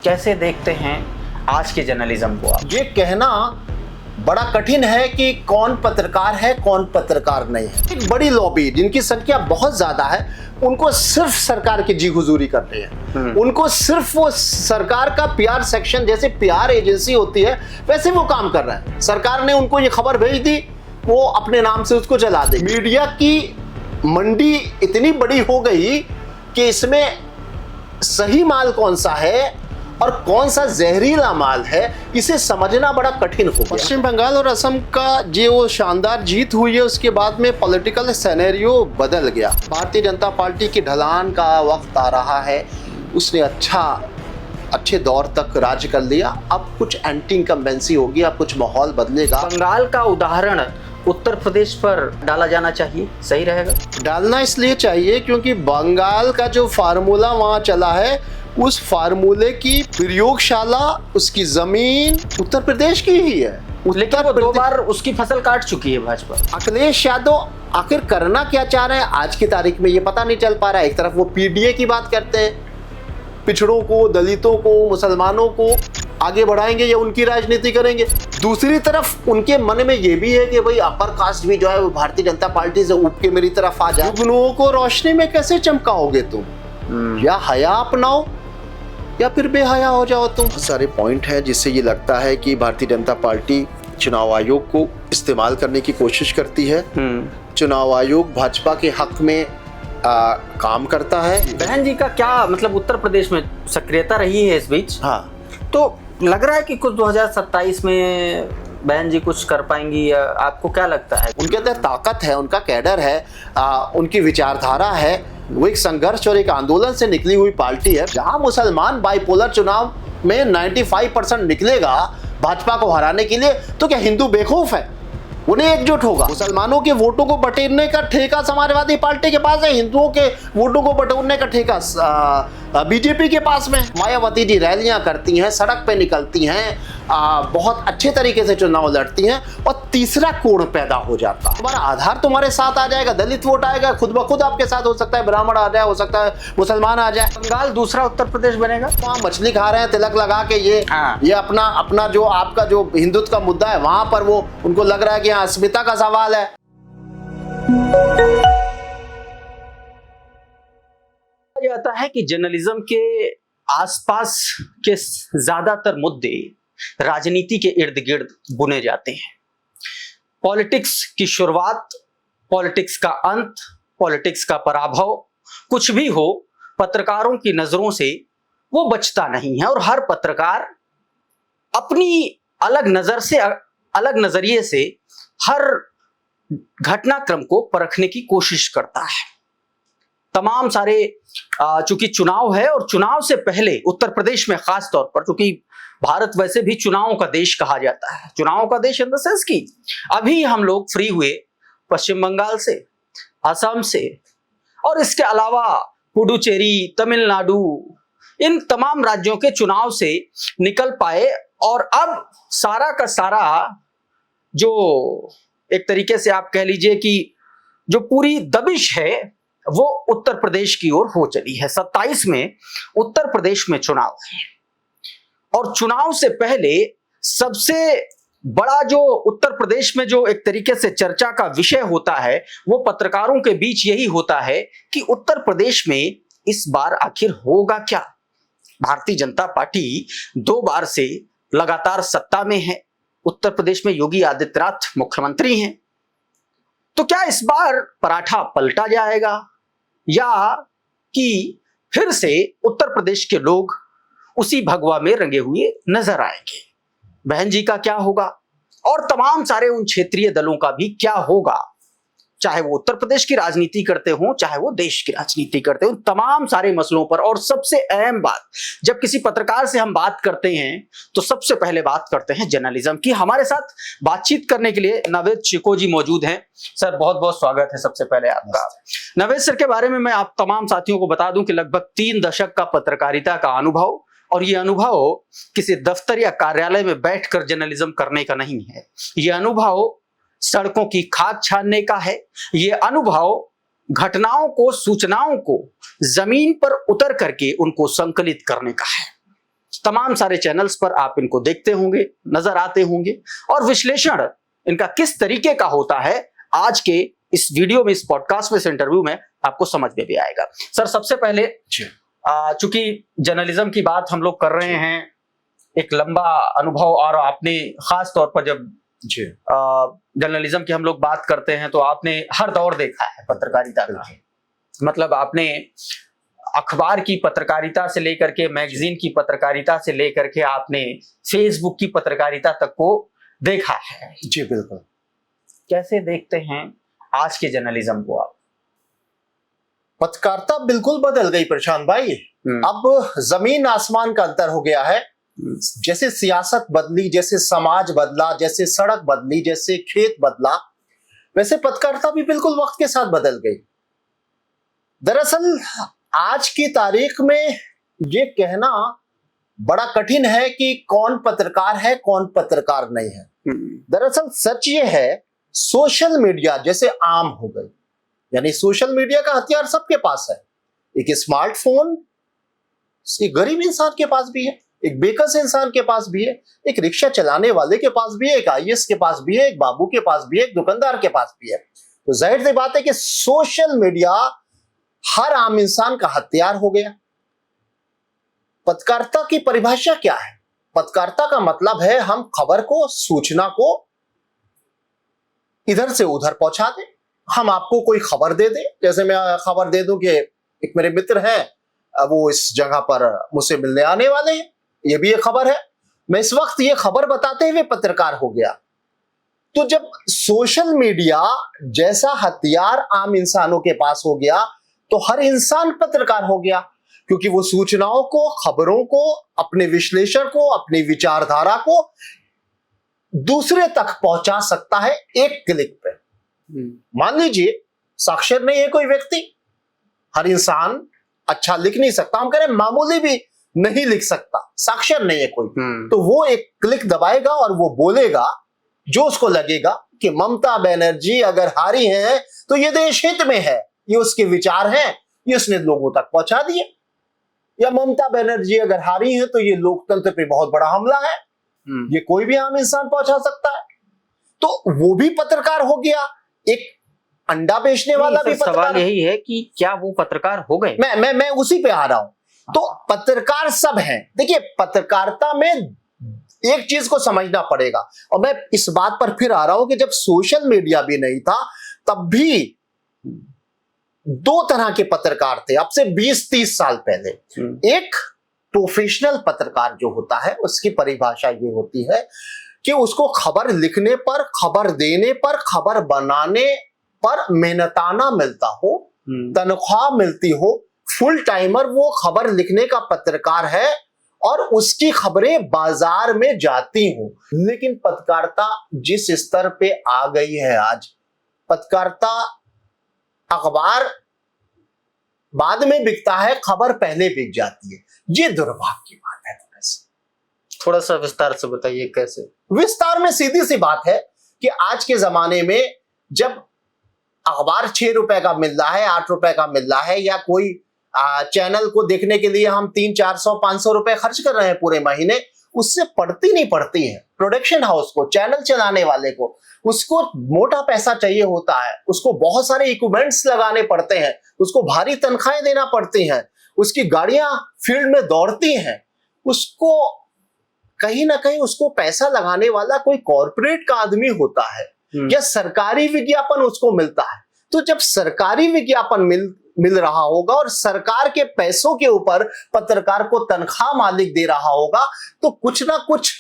कैसे देखते हैं आज के जर्नलिज्म को आप? ये कहना बड़ा कठिन है कि कौन पत्रकार है कौन पत्रकार नहीं है। एक बड़ी लॉबी जिनकी संख्या बहुत ज्यादा है, उनको सिर्फ सरकार की जी हुजूरी करनी है। उनको सिर्फ वो सरकार का पीआर सेक्शन, जैसे पीआर एजेंसी होती है वैसे वो काम कर रहा है। सरकार ने उनको ये खबर भेज दी, वो अपने नाम से उसको चला दे। मीडिया की मंडी इतनी बड़ी हो गई कि इसमें सही माल कौन सा है और कौन सा जहरीला माल है, इसे समझना बड़ा कठिन हो गया। पश्चिम बंगाल और असम का जो शानदार जीत हुई है, उसके बाद में पॉलिटिकल सिनेरियो बदल गया। भारतीय जनता पार्टी की ढलान का वक्त आ रहा है। उसने अच्छे दौर तक राज कर लिया। अब कुछ एंटी इनकम्बेंसी होगी, अब कुछ माहौल बदलेगा। बंगाल का उदाहरण उत्तर प्रदेश पर डाला जाना चाहिए, सही रहेगा? डालना इसलिए चाहिए क्योंकि बंगाल का जो फार्मूला वहां चला है, उस फार्मूले की प्रयोगशाला, उसकी जमीन उत्तर प्रदेश की ही है। लेकिन वो 2 बार उसकी फसल काट चुकी है भाजपा। अखिलेश यादव आखिर करना क्या चाह रहे हैं आज की तारीख में, ये पता नहीं चल पा रहा है। एक तरफ वो पीडीए की बात करते हैं, पिछड़ों को, दलितों को, मुसलमानों को आगे बढ़ाएंगे या उनकी राजनीति करेंगे। दूसरी तरफ उनके मन में ये भी है कि भाई अपर कास्ट भी जो है वो भारतीय जनता पार्टी से उठ के मेरी तरफ आ जाए। जुगनुओं को रोशनी में कैसे चमकाओगे तुम? या हया अपनाओ या फिर बेहया हो जाओ तुम। बहुत सारे पॉइंट हैं जिससे ये लगता है कि भारतीय जनता पार्टी चुनाव आयोग को इस्तेमाल करने की कोशिश करती है। चुनाव आयोग भाजपा के हक में काम करता है। बहन जी का क्या मतलब, उत्तर प्रदेश में सक्रियता रही है इस बीच। हाँ, तो लग रहा है कि कुछ 2027 में बहन जी कुछ कर पाएंगी, या आपको क्या लगता है? उनके अंदर ताकत है, उनका कैडर है, उनकी विचारधारा है। वो एक संघर्ष और एक आंदोलन से निकली हुई पार्टी है। जहां मुसलमान बाइपोलर चुनाव में 95% निकलेगा भाजपा को हराने के लिए, तो क्या हिंदू बेवकूफ है? उन्हें एकजुट होगा। मुसलमानों के वोटों को बटेरने का ठेका समाजवादी पार्टी के पास है, हिंदुओं के वोटों को बटोरने का ठेका बीजेपी के पास में। मायावती जी रैलियां करती हैं, सड़क पे निकलती हैं, बहुत अच्छे तरीके से चुनाव लड़ती हैं, और तीसरा कोण पैदा हो जाता है। तुम्हारा आधार तुम्हारे साथ आ जाएगा, दलित वोट आएगा, खुद ब खुद आपके साथ हो सकता है, ब्राह्मण आ जाए, हो सकता है मुसलमान आ जाए। बंगाल दूसरा उत्तर प्रदेश बनेगा। वहाँ मछली खा रहे हैं तिलक लगा के, ये अपना जो आपका जो हिंदुत्व का मुद्दा है, वहां पर वो उनको लग रहा है कि अस्मिता का सवाल है। जाता है कि जर्नलिज्म के आसपास के ज्यादातर मुद्दे राजनीति के इर्द गिर्द बुने जाते हैं। पॉलिटिक्स की शुरुआत, पॉलिटिक्स का अंत, पॉलिटिक्स का पराभव, कुछ भी हो, पत्रकारों की नजरों से वो बचता नहीं है, और हर पत्रकार अपनी अलग नजर से, अलग नजरिए से हर घटनाक्रम को परखने की कोशिश करता है। तमाम सारे चूंकि चुनाव है, और चुनाव से पहले उत्तर प्रदेश में खास तौर पर, चूंकि भारत वैसे भी चुनावों का देश कहा जाता है, चुनावों का देश इन द सेंस की अभी हम लोग फ्री हुए पश्चिम बंगाल से, असम से, और इसके अलावा पुडुचेरी, तमिलनाडु, इन तमाम राज्यों के चुनाव से निकल पाए। और अब सारा का सारा जो एक तरीके से आप कह लीजिए कि जो पूरी दबिश है वो उत्तर प्रदेश की ओर हो चली है। 27 में उत्तर प्रदेश में चुनाव है, और चुनाव से पहले सबसे बड़ा जो उत्तर प्रदेश में जो एक तरीके से चर्चा का विषय होता है, वो पत्रकारों के बीच यही होता है कि उत्तर प्रदेश में इस बार आखिर होगा क्या। भारतीय जनता पार्टी 2 बार से लगातार सत्ता में है, उत्तर प्रदेश में योगी आदित्यनाथ मुख्यमंत्री हैं, तो क्या इस बार पराठा पलटा जाएगा, या कि फिर से उत्तर प्रदेश के लोग उसी भगवा में रंगे हुए नजर आएंगे? बहन जी का क्या होगा, और तमाम सारे उन क्षेत्रीय दलों का भी क्या होगा, चाहे वो उत्तर प्रदेश की राजनीति करते हों, चाहे वो देश की राजनीति करते हों, तमाम सारे मसलों पर। और सबसे अहम बात, जब किसी पत्रकार से हम बात करते हैं तो सबसे पहले बात करते हैं जर्नलिज्म की। हमारे साथ बातचीत करने के लिए नवेद चिको जी मौजूद हैं। सर, बहुत बहुत स्वागत है सबसे पहले आपका। नवेद सर के बारे में मैं आप तमाम साथियों को बता दूं कि लगभग 3 दशक का पत्रकारिता का अनुभव, और ये अनुभव किसी दफ्तर या कार्यालय में बैठकर जर्नलिज्म करने का नहीं है। ये अनुभव सड़कों की खाद छानने का है। ये अनुभव घटनाओं को, सूचनाओं को जमीन पर उतर करके उनको संकलित करने का है। तमाम सारे चैनल्स पर आप इनको देखते होंगे, नजर आते होंगे, और विश्लेषण इनका किस तरीके का होता है आज के इस वीडियो में, इस पॉडकास्ट में, इस इंटरव्यू में आपको समझ में भी आएगा। सर, सबसे पहले चूंकि जर्नलिज्म की बात हम लोग कर रहे हैं, एक लंबा अनुभव, और आपने खास तौर पर जब जर्नलिज्म की हम लोग बात करते हैं तो आपने हर दौर देखा है पत्रकारिता का। मतलब आपने अखबार की पत्रकारिता से लेकर के मैगजीन की पत्रकारिता से लेकर के आपने फेसबुक की पत्रकारिता तक को देखा है। जी बिल्कुल। कैसे देखते हैं आज के जर्नलिज्म को आप? पत्रकारिता बिल्कुल बदल गई प्रशांत भाई। अब जमीन आसमान का अंतर हो गया है। जैसे सियासत बदली, जैसे समाज बदला, जैसे सड़क बदली, जैसे खेत बदला, वैसे पत्रकारिता भी बिल्कुल वक्त के साथ बदल गई। दरअसल आज की तारीख में ये कहना बड़ा कठिन है कि कौन पत्रकार है, कौन पत्रकार नहीं है। दरअसल सच ये है, सोशल मीडिया जैसे आम हो गई, यानी सोशल मीडिया का हथियार सबके पास है। एक स्मार्टफोन एक गरीब इंसान के पास भी है, एक बेकस इंसान के पास भी है, एक रिक्शा चलाने वाले के पास भी है, एक आईएएस के पास भी है, एक बाबू के पास भी है, एक दुकानदार के पास भी है। तो जाहिर सी बात है कि सोशल मीडिया हर आम इंसान का हथियार हो गया। पत्रकारिता की परिभाषा क्या है? पत्रकारिता का मतलब है हम खबर को, सूचना को इधर से उधर पहुंचा दें। हम आपको कोई खबर दे दें, जैसे मैं खबर दे दूं कि एक मेरे मित्र हैं, वो इस जगह पर मुझसे मिलने आने वाले हैं, ये भी एक खबर है। मैं इस वक्त ये खबर बताते हुए पत्रकार हो गया। तो जब सोशल मीडिया जैसा हथियार आम इंसानों के पास हो गया तो हर इंसान पत्रकार हो गया, क्योंकि वो सूचनाओं को, खबरों को, अपने विश्लेषण को, अपनी विचारधारा को दूसरे तक पहुंचा सकता है एक क्लिक पे। मान लीजिए साक्षर नहीं है कोई व्यक्ति, हर इंसान अच्छा लिख नहीं सकता, हम कह रहे हैं मामूली भी नहीं लिख सकता, साक्षर नहीं है कोई, तो वो एक क्लिक दबाएगा और वो बोलेगा जो उसको लगेगा कि ममता बनर्जी अगर हारी है तो ये देश हित में है, ये उसके विचार हैं, ये उसने लोगों तक पहुंचा दिए। या ममता बनर्जी अगर हारी है तो ये लोकतंत्र पे बहुत बड़ा हमला है, ये कोई भी आम इंसान पहुंचा सकता है। तो वो भी पत्रकार हो गया, एक अंडा बेचने वाला भी पत्रकार। सवाल यही है कि क्या वो पत्रकार हो गए? मैं उसी पे आ रहा हूं। तो पत्रकार सब हैं। देखिए, पत्रकारिता में एक चीज को समझना पड़ेगा, और मैं इस बात पर फिर आ रहा हूं कि जब सोशल मीडिया भी नहीं था तब भी दो तरह के पत्रकार थे, अब से 20-30 साल पहले। एक प्रोफेशनल पत्रकार जो होता है, उसकी परिभाषा ये होती है कि उसको खबर लिखने पर, खबर देने पर, खबर बनाने पर मेहनताना मिलता हो, तनख्वाह मिलती हो, फुल टाइमर वो खबर लिखने का पत्रकार है और उसकी खबरें बाजार में जाती हो। लेकिन पत्रकारिता जिस स्तर पे आ गई है आज, पत्रकारिता अखबार बाद में बिकता है, खबर पहले बिक जाती है। ये दुर्भाग्य की बात है। थोड़ा सा विस्तार से बताइए कैसे? विस्तार में सीधी सी बात है कि आज के जमाने में जब अखबार 6 रुपए का मिल रहा है, 8 रुपए का मिल रहा है, या कोई चैनल को देखने के लिए हम 300-400-500 रुपए खर्च कर रहे हैं पूरे महीने, उससे पड़ती नहीं पड़ती है प्रोडक्शन हाउस को, चैनल चलाने वाले को। उसको मोटा पैसा चाहिए होता है, उसको बहुत सारे इक्विपमेंट्स लगाने पड़ते हैं, उसको भारी तनख्वाहें देना पड़ती हैं, उसकी गाड़ियां फील्ड में दौड़ती हैं, उसको कहीं ना कहीं उसको पैसा लगाने वाला कोई कॉर्पोरेट का आदमी होता है, या सरकारी विज्ञापन उसको मिलता है। तो जब सरकारी विज्ञापन मिल रहा होगा और सरकार के पैसों के ऊपर पत्रकार को तनख्वाह मालिक दे रहा होगा, तो कुछ ना कुछ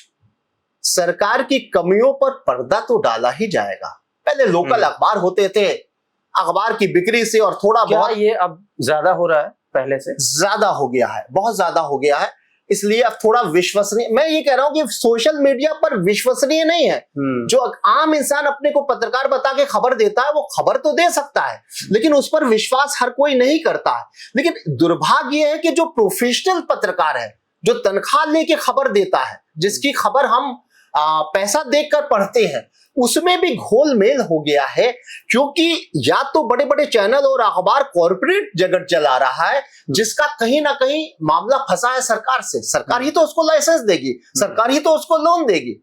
सरकार की कमियों पर पर्दा तो डाला ही जाएगा। पहले लोकल अखबार होते थे, अखबार की बिक्री से और थोड़ा बहुत, ये अब ज्यादा हो रहा है, पहले से ज्यादा हो गया है, बहुत ज्यादा हो गया है, इसलिए अब थोड़ा विश्वसनीय। मैं ये कह रहा हूं कि सोशल मीडिया पर विश्वसनीय नहीं है। जो आम इंसान अपने को पत्रकार बता के खबर देता है, वो खबर तो दे सकता है, लेकिन उस पर विश्वास हर कोई नहीं करता है। लेकिन दुर्भाग्य है कि जो प्रोफेशनल पत्रकार है, जो तनख्वाह लेके खबर देता है, जिसकी खबर हम पैसा देकर पढ़ते हैं, उसमें भी घोलमेल हो गया है। क्योंकि या तो बड़े बड़े चैनल और अखबार कॉर्पोरेट जगत चला रहा है, जिसका कहीं ना कहीं मामला फंसा है सरकार से। सरकार ही तो उसको लाइसेंस देगी, सरकार ही तो उसको लोन देगी,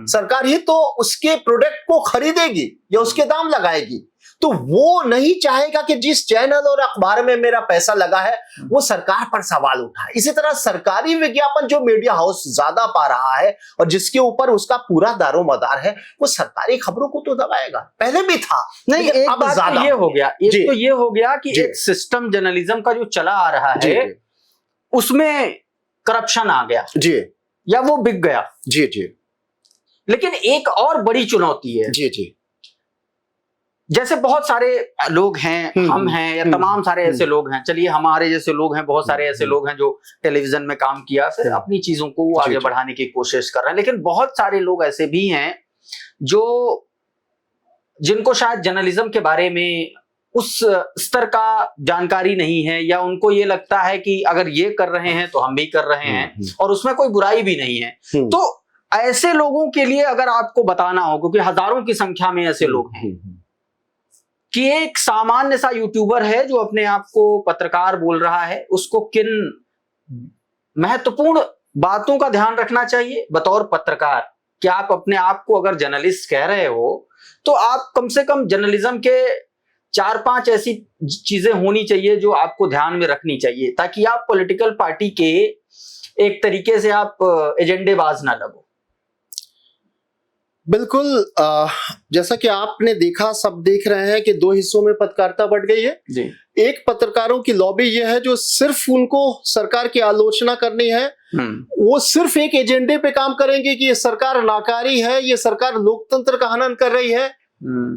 सरकार ही तो उसके प्रोडक्ट को खरीदेगी या उसके दाम लगाएगी। तो वो नहीं चाहेगा कि जिस चैनल और अखबार में मेरा पैसा लगा है वो सरकार पर सवाल उठाए। इसी तरह सरकारी विज्ञापन जो मीडिया हाउस ज्यादा पा रहा है और जिसके ऊपर उसका पूरा दारोमदार है, वो सरकारी खबरों को तो दबाएगा। पहले भी था, नहीं एक अब बात ज्यादा ये हो गया, एक तो ये हो गया कि जी। एक सिस्टम जर्नलिज्म का जो चला आ रहा है उसमें करप्शन आ गया जी या वो बिक गया। जी जी लेकिन एक और बड़ी चुनौती है, जी जी जैसे बहुत सारे लोग हैं, हम हैं या तमाम सारे ऐसे लोग हैं, चलिए हमारे जैसे लोग हैं, बहुत सारे ऐसे लोग हैं जो टेलीविजन में काम किया, फिर अपनी चीजों को वो आगे बढ़ाने की कोशिश कर रहे हैं। लेकिन बहुत सारे लोग ऐसे भी हैं जो जिनको शायद जर्नलिज्म के बारे में उस स्तर का जानकारी नहीं है, या उनको ये लगता है कि अगर ये कर रहे हैं तो हम भी कर रहे हैं और उसमें कोई बुराई भी नहीं है। तो ऐसे लोगों के लिए अगर आपको बताना हो, क्योंकि हजारों की संख्या में ऐसे लोग हैं, कि एक सामान्य सा यूट्यूबर है जो अपने आप को पत्रकार बोल रहा है, उसको किन महत्वपूर्ण बातों का ध्यान रखना चाहिए बतौर पत्रकार? कि आप अपने आप को अगर जर्नलिस्ट कह रहे हो तो आप कम से कम जर्नलिज्म के 4-5 ऐसी चीजें होनी चाहिए जो आपको ध्यान में रखनी चाहिए, ताकि आप पॉलिटिकल पार्टी के एक तरीके से आप एजेंडेबाज ना लगो। बिल्कुल। जैसा कि आपने देखा, सब देख रहे हैं कि दो हिस्सों में पत्रकारिता बढ़ गई है जी। एक पत्रकारों की लॉबी यह है जो सिर्फ उनको सरकार की आलोचना करनी है, वो सिर्फ एक एजेंडे पे काम करेंगे कि ये सरकार नाकारी है, ये सरकार लोकतंत्र का हनन कर रही है,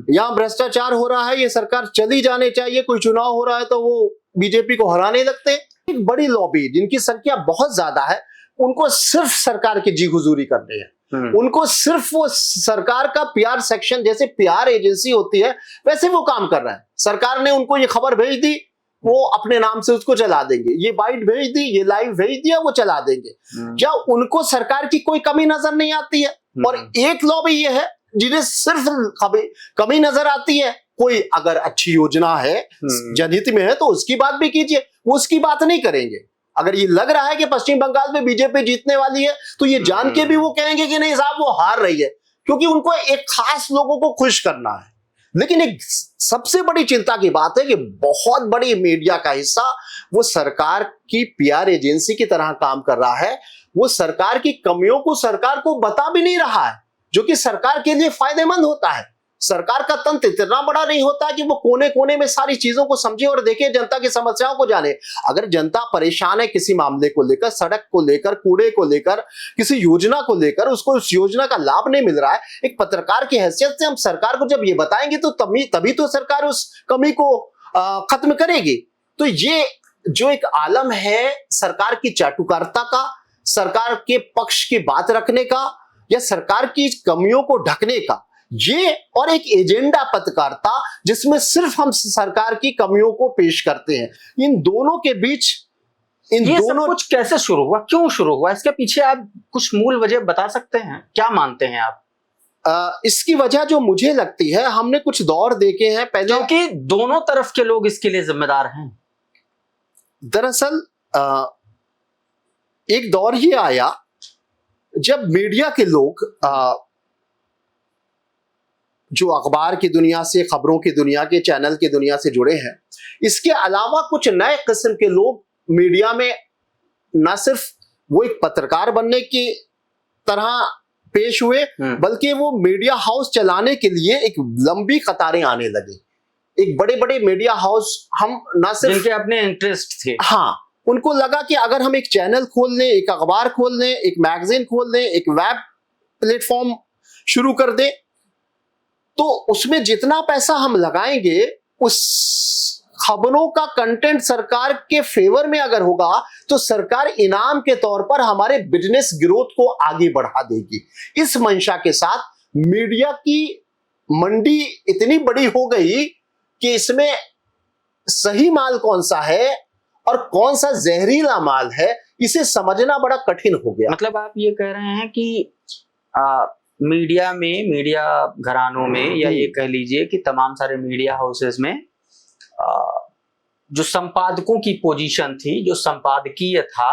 यहाँ भ्रष्टाचार हो रहा है, ये सरकार चली जाने चाहिए। कोई चुनाव हो रहा है तो वो बीजेपी को हराने लगते हैं। एक बड़ी लॉबी जिनकी संख्या बहुत ज्यादा है, उनको सिर्फ सरकार की जी हुजूरी करनी है। उनको सिर्फ वो सरकार का पीआर सेक्शन, जैसे पीआर एजेंसी होती है वैसे वो काम कर रहा है। सरकार ने उनको ये खबर भेज दी, वो अपने नाम से उसको चला देंगे, ये बाइट भेज दी, ये लाइव भेज दिया, वो चला देंगे। क्या उनको सरकार की कोई कमी नजर नहीं आती है? और एक लॉबी ये है जिन्हें सिर्फ कमी नजर आती है। कोई अगर अच्छी योजना है, जनहित में है, तो उसकी बात भी कीजिए, वो उसकी बात नहीं करेंगे। अगर ये लग रहा है कि पश्चिम बंगाल में बीजेपी जीतने वाली है, तो ये जान के भी वो कहेंगे कि नहीं साहब वो हार रही है, क्योंकि उनको एक खास लोगों को खुश करना है। लेकिन एक सबसे बड़ी चिंता की बात है कि बहुत बड़ी मीडिया का हिस्सा वो सरकार की पीआर एजेंसी की तरह काम कर रहा है। वो सरकार की कमियों को सरकार को बता भी नहीं रहा है, जो कि सरकार के लिए फायदेमंद होता है। सरकार का तंत्र इतना बड़ा नहीं होता कि वो कोने कोने में सारी चीजों को समझे और देखे, जनता की समस्याओं को जाने। अगर जनता परेशान है किसी मामले को लेकर, सड़क को लेकर, कूड़े को लेकर, किसी योजना को लेकर, उसको उस योजना का लाभ नहीं मिल रहा है, एक पत्रकार की हैसियत से हम सरकार को जब ये बताएंगे तो तभी तो सरकार उस कमी को खत्म करेगी। तो ये जो एक आलम है सरकार की चाटुकारिता का, सरकार के पक्ष की बात रखने का या सरकार की कमियों को ढकने का, ये और एक एजेंडा पत्रकारिता जिसमें सिर्फ हम सरकार की कमियों को पेश करते हैं, इन दोनों के बीच ये सब कुछ कैसे शुरू हुआ, क्यों शुरू हुआ? इसके पीछे आप कुछ मूल वजह बता सकते हैं? क्या मानते हैं आप? इसकी वजह जो मुझे लगती है, हमने कुछ दौर देखे हैं पहले, क्योंकि दोनों तरफ के लोग इसके लिए जिम्मेदार हैं। दरअसल एक दौर ही आया जब मीडिया के लोग जो अखबार की दुनिया से, खबरों की दुनिया के, चैनल की दुनिया से जुड़े हैं, इसके अलावा कुछ नए किस्म के लोग मीडिया में न सिर्फ वो एक पत्रकार बनने की तरह पेश हुए, बल्कि वो मीडिया हाउस चलाने के लिए एक लंबी कतारें आने लगी। एक बड़े बड़े मीडिया हाउस, हम न सिर्फ जिनके अपने इंटरेस्ट थे, हाँ, उनको लगा कि अगर हम एक चैनल खोल लें, एक अखबार खोल लें, एक मैगजीन खोल लें, एक वेब प्लेटफॉर्म शुरू कर दें, तो उसमें जितना पैसा हम लगाएंगे, उस खबरों का कंटेंट सरकार के फेवर में अगर होगा, तो सरकार इनाम के तौर पर हमारे बिजनेस ग्रोथ को आगे बढ़ा देगी। इस मंशा के साथ मीडिया की मंडी इतनी बड़ी हो गई कि इसमें सही माल कौन सा है और कौन सा जहरीला माल है, इसे समझना बड़ा कठिन हो गया। मतलब आप ये कह रहे हैं कि मीडिया में, मीडिया घरानों में, या ये कह लीजिए कि तमाम सारे मीडिया हाउसेस में जो संपादकों की पोजीशन थी, जो संपादकीय था,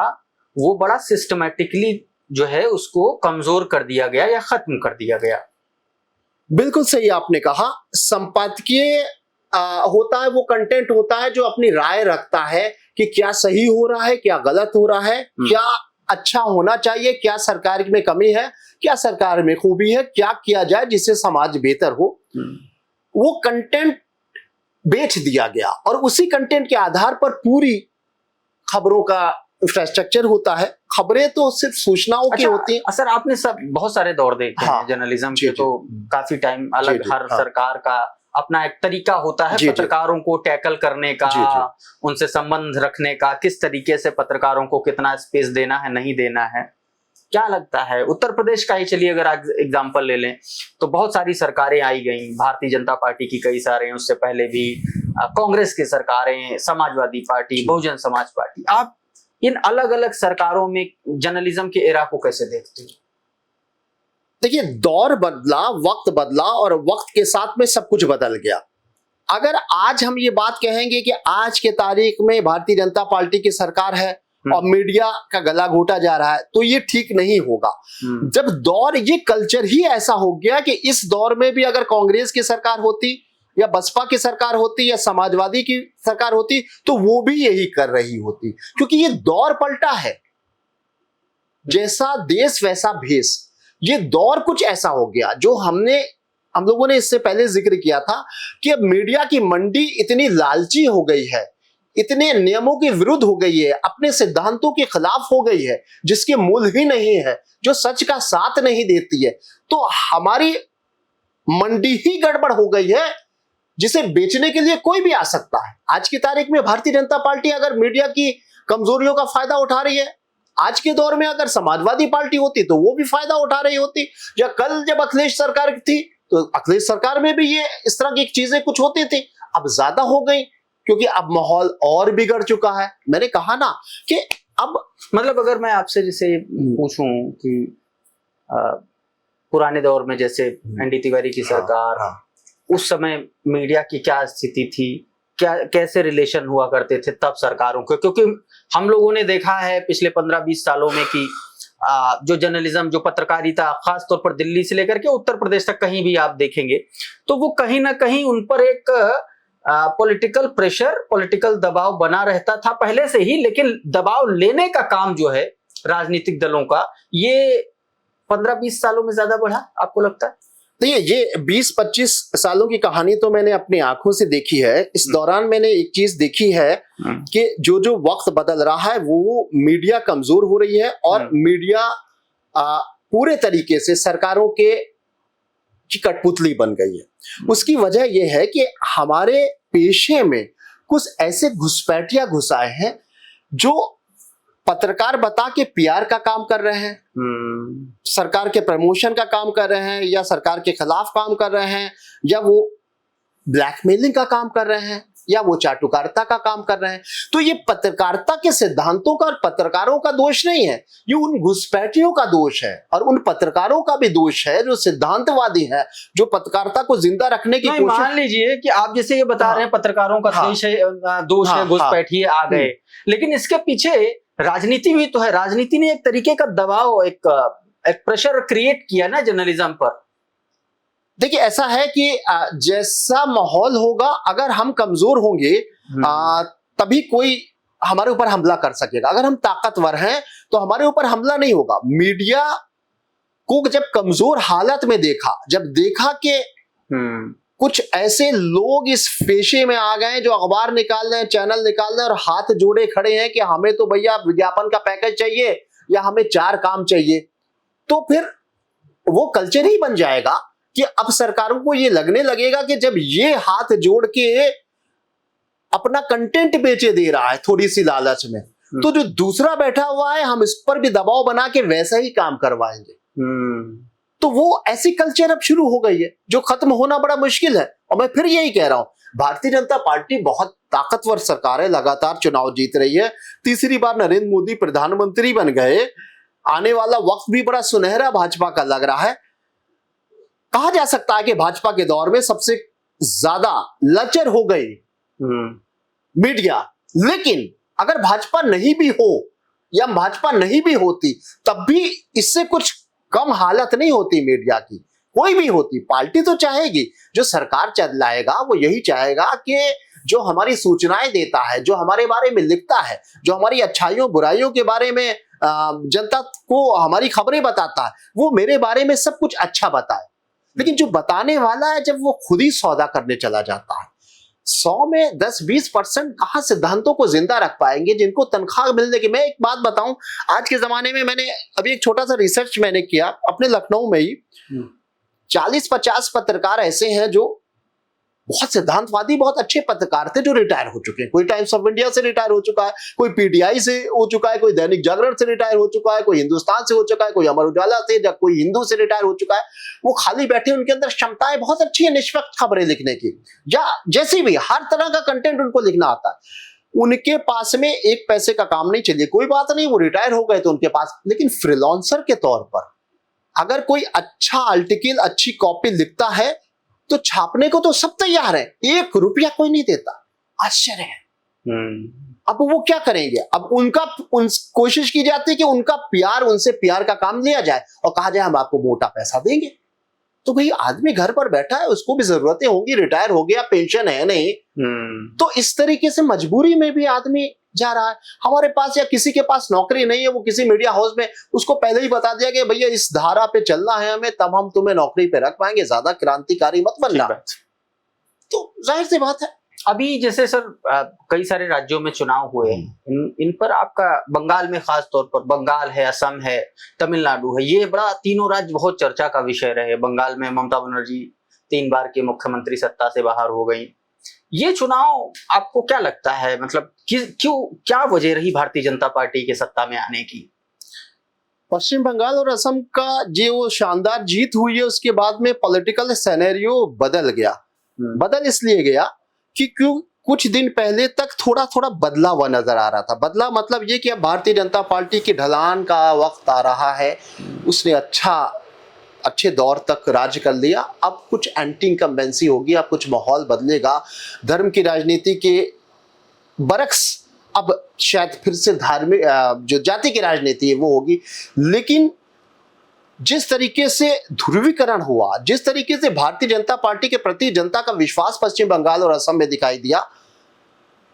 वो बड़ा सिस्टमैटिकली जो है उसको कमजोर कर दिया गया या खत्म कर दिया गया। बिल्कुल सही आपने कहा। संपादकीय होता है, वो कंटेंट होता है जो अपनी राय रखता है कि क्या सही हो रहा है, क्या गलत हो रहा है, क्या अच्छा होना चाहिए, क्या सरकार में कमी है, क्या सरकार में खूबी है, क्या किया जाए जिससे समाज बेहतर हो। वो कंटेंट बेच दिया गया और उसी कंटेंट के आधार पर पूरी खबरों का इंफ्रास्ट्रक्चर होता है। खबरें तो सिर्फ सूचनाओं की होती हैं। सर, आपने सब बहुत सारे दौर देखे हैं जर्नलिज्म के, तो काफी टाइम अलग हर सरकार का अपना एक तरीका होता है पत्रकारों को टैकल करने का, उनसे संबंध रखने का, किस तरीके से पत्रकारों को कितना स्पेस देना है, नहीं देना है। क्या लगता है, उत्तर प्रदेश का ही चलिए अगर एग्जांपल ले लें, तो बहुत सारी सरकारें आई गई, भारतीय जनता पार्टी की कई सारे, उससे पहले भी कांग्रेस की सरकारें, समाजवादी पार्टी, बहुजन समाज पार्टी। आप इन अलग अलग सरकारों में जर्नलिज्म के एरा को कैसे देखते हैं? देखिए, दौर बदला, वक्त बदला और वक्त के साथ में सब कुछ बदल गया। अगर आज हम ये बात कहेंगे कि आज के तारीख में भारतीय जनता पार्टी की सरकार है और मीडिया का गला घोटा जा रहा है, तो ये ठीक नहीं होगा। जब दौर, ये कल्चर ही ऐसा हो गया कि इस दौर में भी अगर कांग्रेस की सरकार होती या बसपा की सरकार होती या समाजवादी की सरकार होती, तो वो भी यही कर रही होती, क्योंकि ये दौर पलटा है। जैसा देश वैसा भेष, ये दौर कुछ ऐसा हो गया जो हम लोगों ने इससे पहले जिक्र किया था कि अब मीडिया की मंडी इतनी लालची हो गई है, इतने नियमों के विरुद्ध हो गई है, अपने सिद्धांतों के खिलाफ हो गई है, जिसके मूल ही नहीं है, जो सच का साथ नहीं देती है। तो हमारी मंडी ही गड़बड़ हो गई है, जिसे बेचने के लिए कोई भी आ सकता है। आज की तारीख में भारतीय जनता पार्टी अगर मीडिया की कमजोरियों का फायदा उठा रही है, आज के दौर में अगर समाजवादी पार्टी होती तो वो भी फायदा उठा रही होती। या कल जब अखिलेश सरकार थी तो अखिलेश सरकार में भी ये इस तरह की चीजें कुछ होती थी, अब ज्यादा हो गई क्योंकि अब माहौल और बिगड़ चुका है। मैंने कहा ना कि अब मतलब अगर मैं आपसे जैसे पूछूं कि पुराने दौर में जैसे एनडी तिवारी की सरकार, उस समय मीडिया की क्या स्थिति थी, क्या कैसे रिलेशन हुआ करते थे तब सरकारों के? क्योंकि हम लोगों ने देखा है पिछले 15-20 सालों में कि जो जर्नलिज्म, जो पत्रकारिता, खास तौर पर दिल्ली से लेकर के उत्तर प्रदेश तक कहीं भी आप देखेंगे तो वो कहीं ना कहीं उन पर एक पॉलिटिकल प्रेशर, पॉलिटिकल दबाव बना रहता था पहले से ही। लेकिन दबाव लेने का काम जो है राजनीतिक दलों का, ये 15-20 सालों में ज्यादा बढ़ा, आपको लगता है? देखिए, ये 20-25 सालों की कहानी तो मैंने अपनी आंखों से देखी है। इस दौरान मैंने एक चीज देखी है कि जो जो वक्त बदल रहा है वो मीडिया कमजोर हो रही है और मीडिया पूरे तरीके से सरकारों की कठपुतली बन गई है। उसकी वजह यह है कि हमारे पेशे में कुछ ऐसे घुसपैठिया घुस आए हैं जो पत्रकार बता के पीआर का काम कर रहे हैं, सरकार के प्रमोशन का काम कर रहे हैं, या सरकार के खिलाफ काम कर रहे हैं, या वो ब्लैकमेलिंग का काम कर रहे हैं, या वो चाटुकारिता का काम कर रहे हैं। तो ये पत्रकारिता के सिद्धांतों का और पत्रकारों का दोष नहीं है, ये उन घुसपैठियों का दोष है और उन पत्रकारों का भी दोष है जो सिद्धांतवादी है, जो पत्रकारिता को जिंदा रखने की कोशिश। मान लीजिए कि आप जैसे ये बता रहे हैं पत्रकारों का दोष है, घुसपैठिए आ गए, लेकिन इसके पीछे राजनीति भी तो है। राजनीति ने एक तरीके का दबाव, एक प्रेशर क्रिएट किया ना जर्नलिज्म पर। देखिए, ऐसा है कि जैसा माहौल होगा, अगर हम कमजोर होंगे तभी कोई हमारे ऊपर हमला कर सकेगा। अगर हम ताकतवर हैं तो हमारे ऊपर हमला नहीं होगा। मीडिया को जब कमजोर हालत में देखा, जब देखा कि कुछ ऐसे लोग इस पेशे में आ गए जो अखबार निकाल रहे हैं, चैनल निकाल रहे हैं और हाथ जोड़े खड़े हैं कि हमें तो भैया विज्ञापन का पैकेज चाहिए या हमें 4 काम चाहिए, तो फिर वो कल्चर ही बन जाएगा कि अब सरकारों को ये लगने लगेगा कि जब ये हाथ जोड़ के अपना कंटेंट बेचे दे रहा है थोड़ी सी लालच में, तो जो दूसरा बैठा हुआ है हम इस पर भी दबाव बना के वैसा ही काम करवाएंगे। तो वो ऐसी कल्चर अब शुरू हो गई है जो खत्म होना बड़ा मुश्किल है। और मैं फिर यही कह रहा हूं, भारतीय जनता पार्टी बहुत ताकतवर सरकार है, लगातार चुनाव जीत रही है, तीसरी बार नरेंद्र मोदी प्रधानमंत्री बन गए, आने वाला वक्त भी बड़ा सुनहरा भाजपा का लग रहा है। कहा जा सकता है कि भाजपा के दौर में सबसे ज्यादा लचर हो गई मीडिया। लेकिन अगर भाजपा नहीं भी हो या भाजपा नहीं भी होती, तब भी इससे कुछ कम हालत नहीं होती मीडिया की। कोई भी होती, पार्टी तो चाहेगी, जो सरकार चलाएगा वो यही चाहेगा कि जो हमारी सूचनाएं देता है, जो हमारे बारे में लिखता है, जो हमारी अच्छाइयों बुराइयों के बारे में जनता को हमारी खबरें बताता है, वो मेरे बारे में सब कुछ अच्छा बताए। लेकिन जो बताने वाला है, जब वो खुद ही सौदा करने चला जाता है, 100 में 10-20% कहां सिद्धांतों को जिंदा रख पाएंगे जिनको तनख्वाह मिलने की। मैं एक बात बताऊं, आज के जमाने में मैंने अभी एक छोटा सा रिसर्च मैंने किया अपने लखनऊ में ही। 40-50 पत्रकार ऐसे हैं जो बहुत सिद्धांतवादी, बहुत अच्छे पत्रकार थे, जो रिटायर हो चुके हैं। कोई टाइम्स ऑफ इंडिया से रिटायर हो चुका है, कोई पीटीआई से हो चुका है, कोई दैनिक जागरण से रिटायर हो चुका है, कोई हिंदुस्तान से हो चुका है, कोई अमर उजाला से, या कोई हिंदू से रिटायर हो चुका है। वो खाली बैठे, उनके अंदर क्षमताएं बहुत अच्छी है निष्पक्ष खबरें लिखने की, या जैसी भी हर तरह का कंटेंट उनको लिखना आता है। उनके पास में एक पैसे का काम नहीं, चलिए कोई बात नहीं, वो रिटायर हो गए तो उनके पास। लेकिन फ्रीलांसर के तौर पर अगर कोई अच्छा आर्टिकल, अच्छी कॉपी लिखता है तो छापने को तो सब तैयार है, 1 रुपया कोई नहीं देता। आश्चर्य है। अब वो क्या करेंगे? अब कोशिश की जाती है कि उनका प्यार, उनसे प्यार का काम लिया जाए और कहा जाए हम आपको मोटा पैसा देंगे। तो भाई आदमी घर पर बैठा है, उसको भी जरूरतें होंगी, रिटायर हो गया, पेंशन है नहीं, तो इस तरीके से मजबूरी में भी आदमी जा रहा है। हमारे पास या किसी के पास नौकरी नहीं है, वो किसी मीडिया हाउस में, उसको पहले ही बता दिया कि भैया इस धारा पे चलना है हमें, तब हम तुम्हें नौकरी पे रख पाएंगे, ज्यादा क्रांतिकारी मत बनना। तो जाहिर सी बात है। अभी जैसे सर कई सारे राज्यों में चुनाव हुए, इन पर आपका, बंगाल में खास तौर पर, बंगाल है, असम है, तमिलनाडु है, ये बड़ा, तीनों राज्य बहुत चर्चा का विषय रहे। बंगाल में ममता बनर्जी 3 बार के मुख्यमंत्री सत्ता से बाहर हो गई। ये चुनाव आपको क्या लगता है, मतलब क्या वजह रही भारतीय जनता पार्टी के सत्ता में आने की? पश्चिम बंगाल और असम का जो शानदार जीत हुई है, उसके बाद में पॉलिटिकल सिनेरियो बदल गया। बदल इसलिए गया कि क्यों कुछ दिन पहले तक थोड़ा थोड़ा बदला हुआ नजर आ रहा था। बदला मतलब ये कि अब भारतीय जनता पार्टी की ढलान का वक्त आ रहा है, उसने अच्छे दौर तक राज कर लिया। अब कुछ एंटी इनकम्बेंसी होगी, अब कुछ माहौल बदलेगा, धर्म की राजनीति के बरक्स अब शायद फिर से धार्मिक, जो जाति की राजनीति है वो होगी। लेकिन जिस तरीके से ध्रुवीकरण हुआ, जिस तरीके से भारतीय जनता पार्टी के प्रति जनता का विश्वास पश्चिम बंगाल और असम में दिखाई दिया,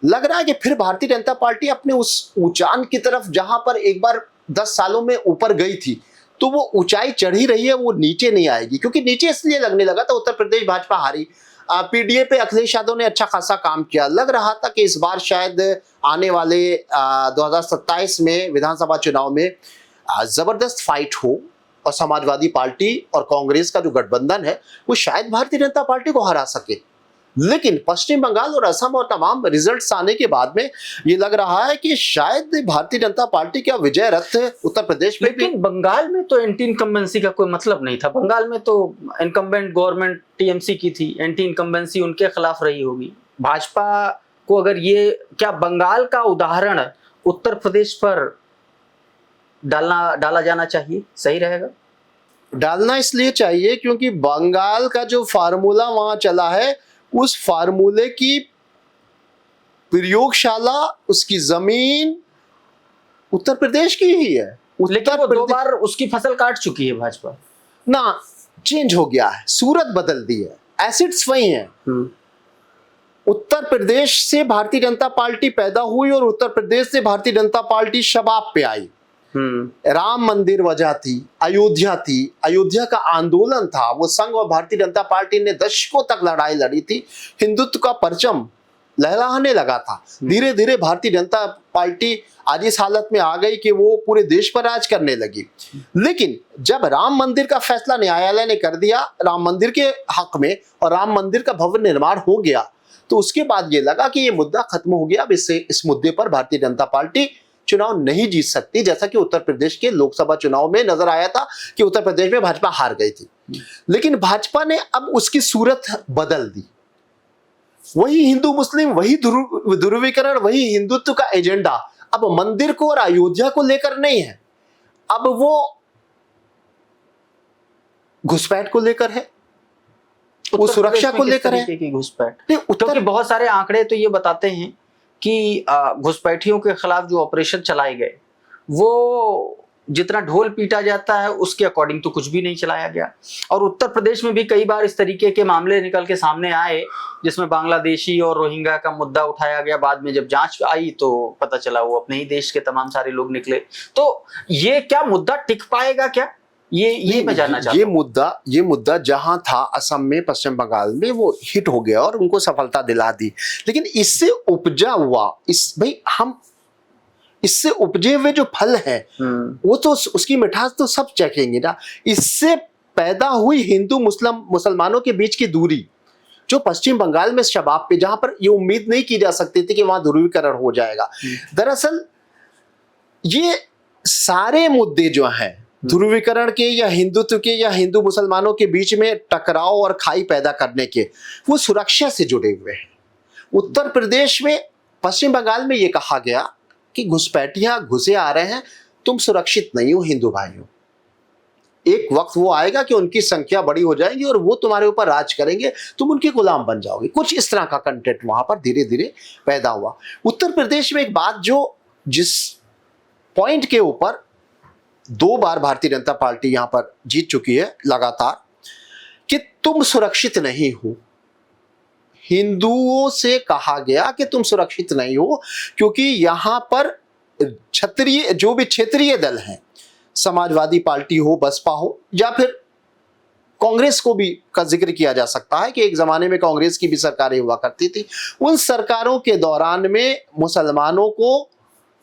लग रहा है कि फिर भारतीय जनता पार्टी अपने उस ऊंचाई की तरफ, जहां पर एक बार 10 सालों में ऊपर गई थी, तो वो ऊंचाई चढ़ी रही है, वो नीचे नहीं आएगी। क्योंकि नीचे इसलिए लगने लगा था, उत्तर प्रदेश भाजपा हारी, पीडीए पे अखिलेश यादव ने अच्छा खासा काम किया, लग रहा था कि इस बार शायद आने वाले 2027 में विधानसभा चुनाव में जबरदस्त फाइट हो और समाजवादी पार्टी और कांग्रेस का जो गठबंधन है वो शायद भारतीय जनता पार्टी को हरा सके। लेकिन पश्चिम बंगाल और असम और तमाम रिजल्ट्स आने के बाद में ये लग रहा है कि शायद भारतीय जनता पार्टी का विजय रथ उत्तर प्रदेश में। लेकिन बंगाल में तो एंटी इनकम्बेंसी का कोई मतलब नहीं था। बंगाल में तो इनकम्बेंट गवर्नमेंट टीएमसी की थी, एंटी इनकम्बेंसी उनके खिलाफ रही होगी। भाजपा को अगर ये, क्या बंगाल का उदाहरण उत्तर प्रदेश पर डाला जाना चाहिए, सही रहेगा? डालना इसलिए चाहिए क्योंकि बंगाल का जो फार्मूला वहां चला है, उस फार्मूले की प्रयोगशाला, उसकी जमीन उत्तर प्रदेश की ही है। लेकिन वो 2 बार उसकी फसल काट चुकी है भाजपा ना, चेंज हो गया है, सूरत बदल दी है, एसिड्स वही हैं। उत्तर प्रदेश से भारतीय जनता पार्टी पैदा हुई और उत्तर प्रदेश से भारतीय जनता पार्टी शबाब पे आई। राम मंदिर वजह थी, अयोध्या थी, अयोध्या का आंदोलन था, वो संघ और भारतीय जनता पार्टी ने दशकों तक लड़ाई लड़ी थी, हिंदुत्व का परचम लहराने लगा था। धीरे धीरे भारतीय जनता पार्टी आज इस हालत में आ गई कि वो पूरे देश पर राज करने लगी। लेकिन जब राम मंदिर का फैसला न्यायालय ने कर दिया राम मंदिर के हक में और राम मंदिर का भव्य निर्माण हो गया, तो उसके बाद ये लगा कि ये मुद्दा खत्म हो गया। अब इस मुद्दे पर भारतीय जनता पार्टी चुनाव नहीं जीत सकती, जैसा कि उत्तर प्रदेश के लोकसभा चुनाव में नजर आया था कि उत्तर प्रदेश में भाजपा हार गई थी। लेकिन भाजपा ने अब उसकी सूरत बदल दी। वही हिंदू मुस्लिम, वही ध्रुवीकरण, वही हिंदुत्व का एजेंडा अब मंदिर को और अयोध्या को लेकर नहीं है, अब वो घुसपैठ को लेकर है, वो सुरक्षा को लेकर है की घुसपैठ, नहीं, क्योंकि बहुत सारे आंकड़े तो ये बताते हैं कि घुसपैठियों के खिलाफ जो ऑपरेशन चलाए गए वो जितना ढोल पीटा जाता है उसके अकॉर्डिंग तो कुछ भी नहीं चलाया गया। और उत्तर प्रदेश में भी कई बार इस तरीके के मामले निकल के सामने आए जिसमें बांग्लादेशी और रोहिंग्या का मुद्दा उठाया गया। बाद में जब जांच आई तो पता चला वो अपने ही देश के तमाम सारे लोग निकले। तो ये क्या मुद्दा टिक पाएगा क्या, ये मैं जानना चाहता हूं। ये मुद्दा जहां था असम में, पश्चिम बंगाल में, वो हिट हो गया और उनको सफलता दिला दी। लेकिन इससे उपजा हुआ हम इससे उपजे हुए जो फल है वो तो उसकी मिठास तो सब चखेंगे ना। इससे पैदा हुई हिंदू मुसलमानों के बीच की दूरी जो पश्चिम बंगाल में शबाब पे, जहां पर ये उम्मीद नहीं की जा सकती थी कि वहां ध्रुवीकरण हो जाएगा। दरअसल ये सारे मुद्दे जो हैं ध्रुवीकरण के या हिंदुत्व के या हिंदू मुसलमानों के बीच में टकराव और खाई पैदा करने के, वो सुरक्षा से जुड़े हुए हैं। उत्तर प्रदेश में, पश्चिम बंगाल में ये कहा गया कि घुसपैठिया घुसे आ रहे हैं, तुम सुरक्षित नहीं हो हिंदू भाइयों। एक वक्त वो आएगा कि उनकी संख्या बड़ी हो जाएगी और वो तुम्हारे ऊपर राज करेंगे, तुम उनके गुलाम बन जाओगे। कुछ इस तरह का कंटेंट वहां पर धीरे धीरे पैदा हुआ। उत्तर प्रदेश में एक बात जो जिस पॉइंट के ऊपर 2 बार भारतीय जनता पार्टी यहां पर जीत चुकी है लगातार, कि तुम सुरक्षित नहीं हो। हिंदुओं से कहा गया कि तुम सुरक्षित नहीं हो क्योंकि यहां पर क्षत्रिय, जो भी क्षेत्रीय दल हैं, समाजवादी पार्टी हो, बसपा हो, या फिर कांग्रेस को भी का जिक्र किया जा सकता है कि एक जमाने में कांग्रेस की भी सरकारें हुआ करती थी। उन सरकारों के दौरान में मुसलमानों को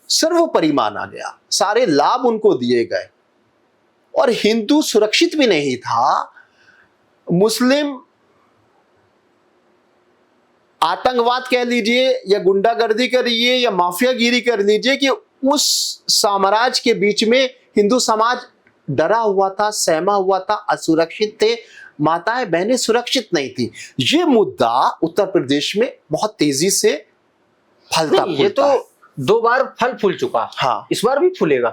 सर्वोपरि माना गया, सारे लाभ उनको दिए गए और हिंदू सुरक्षित भी नहीं था। मुस्लिम आतंकवाद कह लीजिए या गुंडागर्दी करिए या माफियागिरी कर लीजिए, कि उस साम्राज्य के बीच में हिंदू समाज डरा हुआ था, सहमा हुआ था, असुरक्षित थे, माताएं बहनें सुरक्षित नहीं थी। ये मुद्दा उत्तर प्रदेश में बहुत तेजी से फलता फूलता। ये तो 2 बार फल फूल चुका, हाँ, इस बार भी फूलेगा।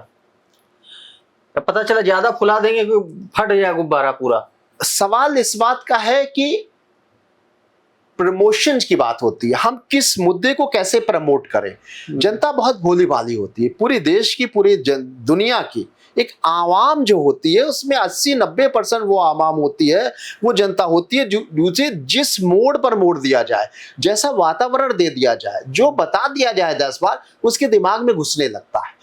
तो पता चला ज्यादा फुला देंगे कि फट जाएगा गुब्बारा पूरा। सवाल इस बात का है कि प्रमोशन की बात होती है, हम किस मुद्दे को कैसे प्रमोट करें। जनता बहुत भोली भाली होती है, पूरे देश की, पूरी दुनिया की एक आवाम जो होती है उसमें 80-90% वो आवाम होती है, वो जनता होती है जो जिस मोड़ पर मोड़ दिया जाए, जैसा वातावरण दे दिया जाए, जो बता दिया जाए 10 बार, उसके दिमाग में घुसने लगता है।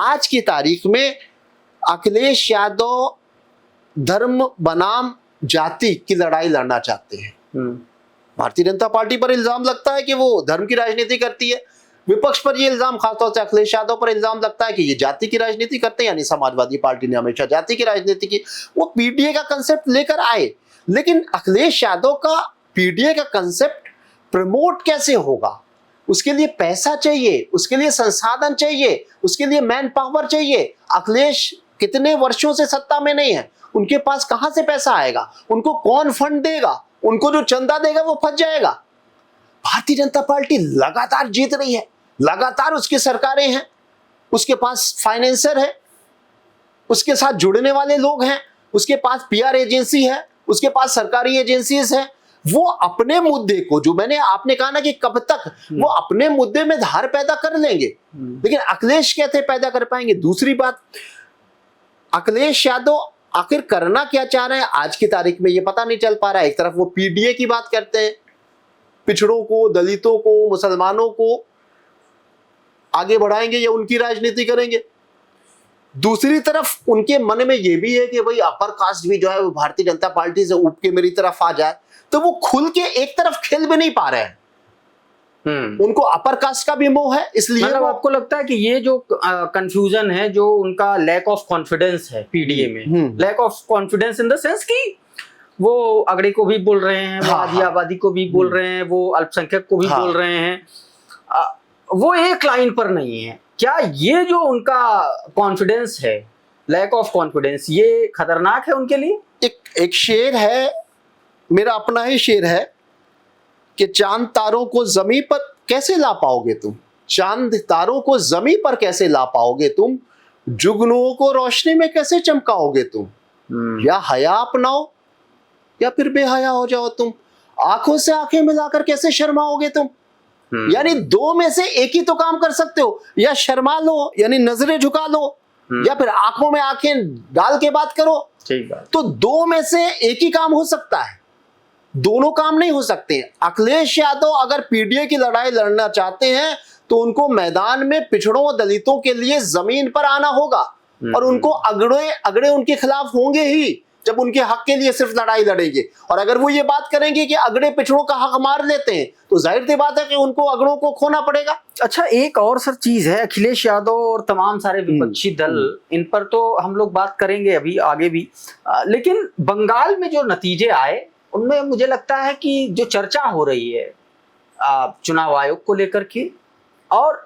आज की तारीख में अखिलेश यादव धर्म बनाम जाति की लड़ाई लड़ना चाहते हैं। भारतीय जनता पार्टी पर इल्जाम लगता है कि वो धर्म की राजनीति करती है, विपक्ष पर ये इल्जाम, खासतौर से अखिलेश यादव पर इल्जाम लगता है कि ये जाति की राजनीति करते हैं, यानी समाजवादी पार्टी ने हमेशा जाति की राजनीति की। वो पीडीए का कंसेप्ट लेकर आए, लेकिन अखिलेश यादव का पीडीए का कंसेप्ट प्रमोट कैसे होगा? उसके लिए पैसा चाहिए, उसके लिए संसाधन चाहिए, उसके लिए मैन पावर चाहिए। अखिलेश कितने वर्षों से सत्ता में नहीं है, उनके पास कहां से पैसा आएगा? उनको कौन फंड देगा? उनको जो चंदा देगा वो फंस जाएगा। भारतीय जनता पार्टी लगातार जीत रही है, लगातार उसकी सरकारें हैं, उसके पास फाइनेंसर है, उसके साथ जुड़ने वाले लोग हैं, उसके पास पीआर एजेंसी है, उसके पास सरकारी एजेंसीज है। वो अपने मुद्दे को, जो आपने कहा ना कि कब तक, वो अपने मुद्दे में धार पैदा कर लेंगे, लेकिन अखिलेश कैसे पैदा कर पाएंगे? दूसरी बात, अखिलेश यादव आखिर करना क्या चाह रहे हैं आज की तारीख में ये पता नहीं चल पा रहा है। एक तरफ वो पीडीए की बात करते हैं, पिछड़ों को, दलितों को, मुसलमानों को आगे बढ़ाएंगे या उनकी राजनीति करेंगे। दूसरी तरफ उनके मन में ये भी है कि भाई अपर कास्ट भी जो है वो भारतीय जनता पार्टी से उठ के मेरी तरफ आ जाए, तो वो खुल के एक तरफ खेल भी नहीं पा रहे हैं। उनको अपर कास्ट का भी मोह है, इसलिए मतलब आपको लगता है कि ये जो कंफ्यूजन है, जो उनका लैक ऑफ कॉन्फिडेंस है पीडीए में, lack of confidence in the sense कि वो अगड़े को भी बोल रहे हैं, वो आदि आबादी को भी बोल रहे हैं, वो अल्पसंख्यक को भी बोल रहे हैं, वो एक लाइन पर नहीं है। क्या ये जो उनका कॉन्फिडेंस है, लैक ऑफ कॉन्फिडेंस, ये खतरनाक है उनके लिए? एक शेर है, मेरा अपना ही शेर है कि चांद तारों को जमीन पर कैसे ला पाओगे तुम, चांद तारों को जमीन पर कैसे ला पाओगे तुम, जुगनुओं को रोशनी में कैसे चमकाओगे तुम, या हया अपनाओ या फिर बेहया हो जाओ तुम। आंखों से आंखें मिलाकर कैसे शर्माओगे तुम? यानी दो में से एक ही तो काम कर सकते हो, या शर्मा लो यानी नजरें झुका लो, या फिर आंखों में आंखें डाल के बात करो। ठीक बात। तो दो में से एक ही काम हो सकता है, दोनों काम नहीं हो सकते। अखिलेश यादव अगर पीडीए की लड़ाई लड़ना चाहते हैं तो उनको मैदान में पिछड़ों और दलितों के लिए जमीन पर आना होगा, और उनको अगड़े अगड़े उनके खिलाफ होंगे ही जब उनके हक के लिए सिर्फ लड़ाई लड़ेंगे। और अगर वो ये बात करेंगे कि अगड़े पिछड़ों का हक मार लेते हैं तो जाहिर सी बात है कि उनको अगड़ों को खोना पड़ेगा। अच्छा, एक और सर चीज है, अखिलेश यादव और तमाम सारे विपक्षी दल, इन पर तो हम लोग बात करेंगे अभी आगे भी, लेकिन बंगाल में जो नतीजे आए उनमें मुझे लगता है कि जो चर्चा हो रही है चुनाव आयोग को लेकर के, और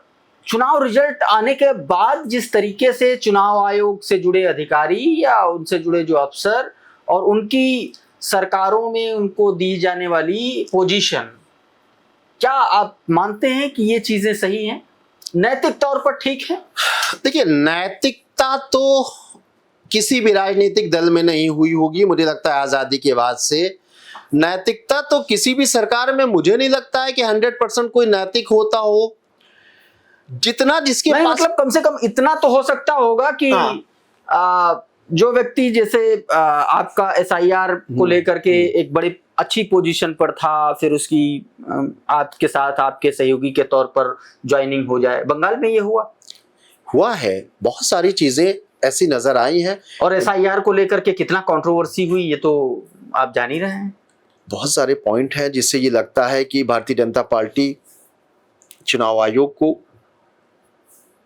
चुनाव रिजल्ट आने के बाद जिस तरीके से चुनाव आयोग से जुड़े अधिकारी या उनसे जुड़े जो अफसर और उनकी सरकारों में उनको दी जाने वाली पोजीशन, क्या आप मानते हैं कि ये चीजें सही हैं, नैतिक तौर पर ठीक है? देखिए, नैतिकता तो किसी भी राजनीतिक दल में नहीं हुई होगी, मुझे लगता है आजादी के बाद से। नैतिकता तो किसी भी सरकार में मुझे नहीं लगता है कि 100% कोई नैतिक होता हो। जितना जिसके पास, मतलब कम से कम इतना तो हो सकता होगा कि जो व्यक्ति जैसे आपका एसआईआर को लेकर के एक बड़ी अच्छी पोजीशन पर था, फिर उसकी आपके साथ आपके सहयोगी के तौर पर ज्वाइनिंग हो जाए। बंगाल में ये हुआ है, बहुत सारी चीजें ऐसी नजर आई हैं। और एसआईआर को लेकर के कितना कंट्रोवर्सी हुई ये तो आप जान ही रहे हैं। बहुत सारे पॉइंट हैं जिससे ये लगता है कि भारतीय जनता पार्टी चुनाव आयोग को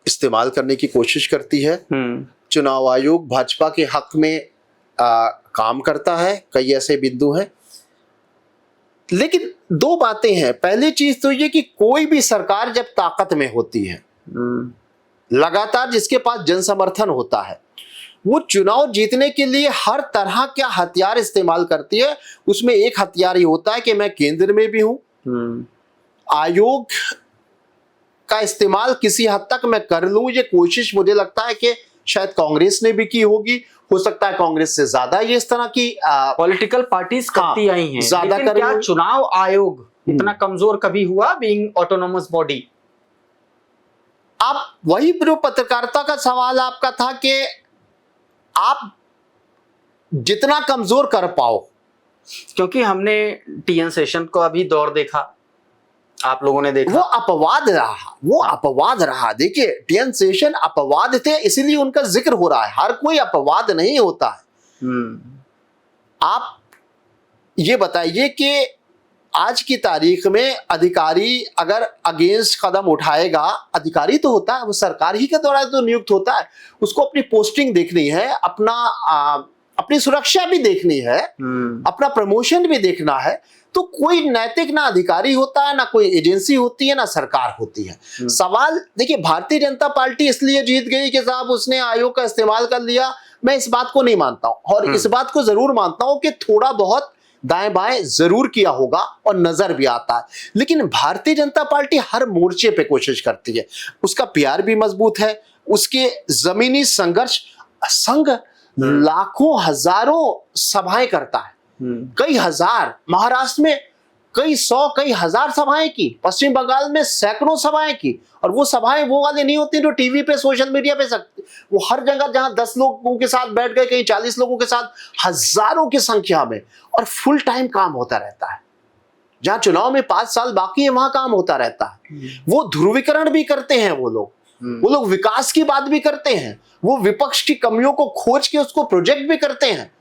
इस्तेमाल करने की कोशिश करती है। चुनाव आयोग भाजपा के हक में काम करता है, कई ऐसे बिंदु हैं। लेकिन दो बातें हैं। पहली चीज तो ये कि कोई भी सरकार जब ताकत में होती है, लगातार जिसके पास जन समर्थन होता है, वो चुनाव जीतने के लिए हर तरह का हथियार इस्तेमाल करती है। उसमें एक हथियार ये होता है कि मैं केंद्र में भी हूं, आयोग का इस्तेमाल किसी हद तक मैं कर लूं। ये कोशिश मुझे लगता है कि शायद कांग्रेस ने भी की होगी, हो सकता है कांग्रेस से ज्यादा ये इस तरह की पॉलिटिकल पार्टीज करती आई हैं। ज्यादा लेकिन क्या चुनाव आयोग इतना कमजोर कभी हुआ, बीइंग ऑटोनोमस बॉडी? आप वही जो पत्रकारिता का सवाल आपका था कि आप जितना कमजोर कर पाओ, क्योंकि हमने टीएन सेशन को अभी दौर देखा, आप लोगों ने देखा, वो अपवाद रहा। देखिए, टीएन सेशन अपवाद थे, इसीलिए उनका जिक्र हो रहा है। हर कोई अपवाद नहीं होता है। आप ये बताइए कि आज की तारीख में अधिकारी अगर अगेंस्ट कदम उठाएगा, अधिकारी तो होता है, वो सरकार ही के द्वारा तो नियुक्त होता है, उसको अपनी पोस्टिंग देखनी है, अपनी सुरक्षा भी देखनी है, अपना प्रमोशन भी देखना है। तो कोई नैतिक ना अधिकारी होता है, ना कोई एजेंसी होती है, ना सरकार होती है। सवाल देखिए, भारतीय जनता पार्टी इसलिए जीत गई कि साहब उसने आयोग का इस्तेमाल कर लिया, मैं इस बात को नहीं मानता हूं। और इस बात को जरूर मानता हूं कि थोड़ा बहुत दाएं बाएं जरूर किया होगा और नजर भी आता है। लेकिन भारतीय जनता पार्टी हर मोर्चे पे कोशिश करती है, उसका पीआर भी मजबूत है, उसके जमीनी संघर्ष, संघ लाखों हजारों सभाएं करता है, कई हजार, महाराष्ट्र में कई सौ कई हजार सभाएं की, पश्चिम बंगाल में सैकड़ों सभाएं की। और वो सभाएं वो वाली नहीं होती जो टीवी पे सोशल मीडिया पे सकती, वो हर जगह जहां 10 लोगों के साथ बैठ गए, कहीं 40 लोगों के साथ, हजारों की संख्या में, और फुल टाइम काम होता रहता है। जहां चुनाव में 5 साल बाकी है वहां काम होता रहता है। वो ध्रुवीकरण भी करते हैं, वो लोग विकास की बात भी करते हैं, वो विपक्ष की कमियों को खोज के उसको प्रोजेक्ट भी करते हैं,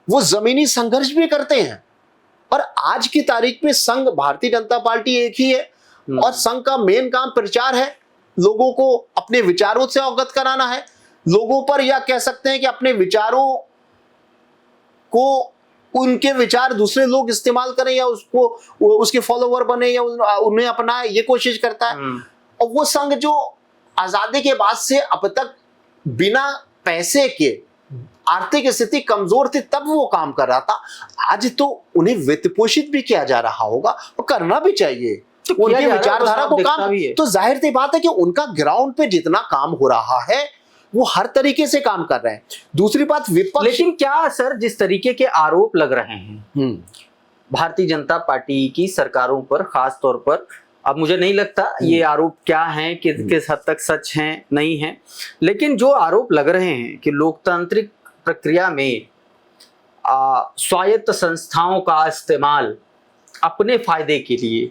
वो जमीनी संघर्ष भी करते हैं। और आज की तारीख में संघ, भारतीय जनता पार्टी एक ही है, और संघ का मेन काम प्रचार है, लोगों को अपने विचारों से अवगत कराना है, लोगों पर, या कह सकते हैं कि अपने विचारों को, उनके विचार दूसरे लोग इस्तेमाल करें या उसको उसके फॉलोवर बने या उन्हें अपनाए, ये कोशिश करता है। और वो संघ जो आजादी के बाद से अब तक बिना पैसे के, आर्थिक स्थिति कमजोर थी तब वो काम कर रहा था, आज तो उन्हें वित्त पोषित भी किया जा रहा होगा, और करना भी चाहिए। तो उनके विचारधारा को काम, तो जाहिर सी बात है कि उनका ग्राउंड पे जितना काम हो रहा है वो हर तरीके से काम कर रहे हैं। दूसरी बात, विपक्ष, लेकिन क्या सर, जिस तरीके के आरोप लग रहे हैं, भारतीय जनता पार्टी की सरकारों पर, खास तौर पर, अब मुझे नहीं लगता ये आरोप क्या हैं, किस हद तक सच हैं नहीं हैं, लेकिन जो आरोप लग रहे हैं कि लोकतांत्रिक प्रक्रिया में स्वायत्त संस्थाओं का इस्तेमाल अपने फायदे के लिए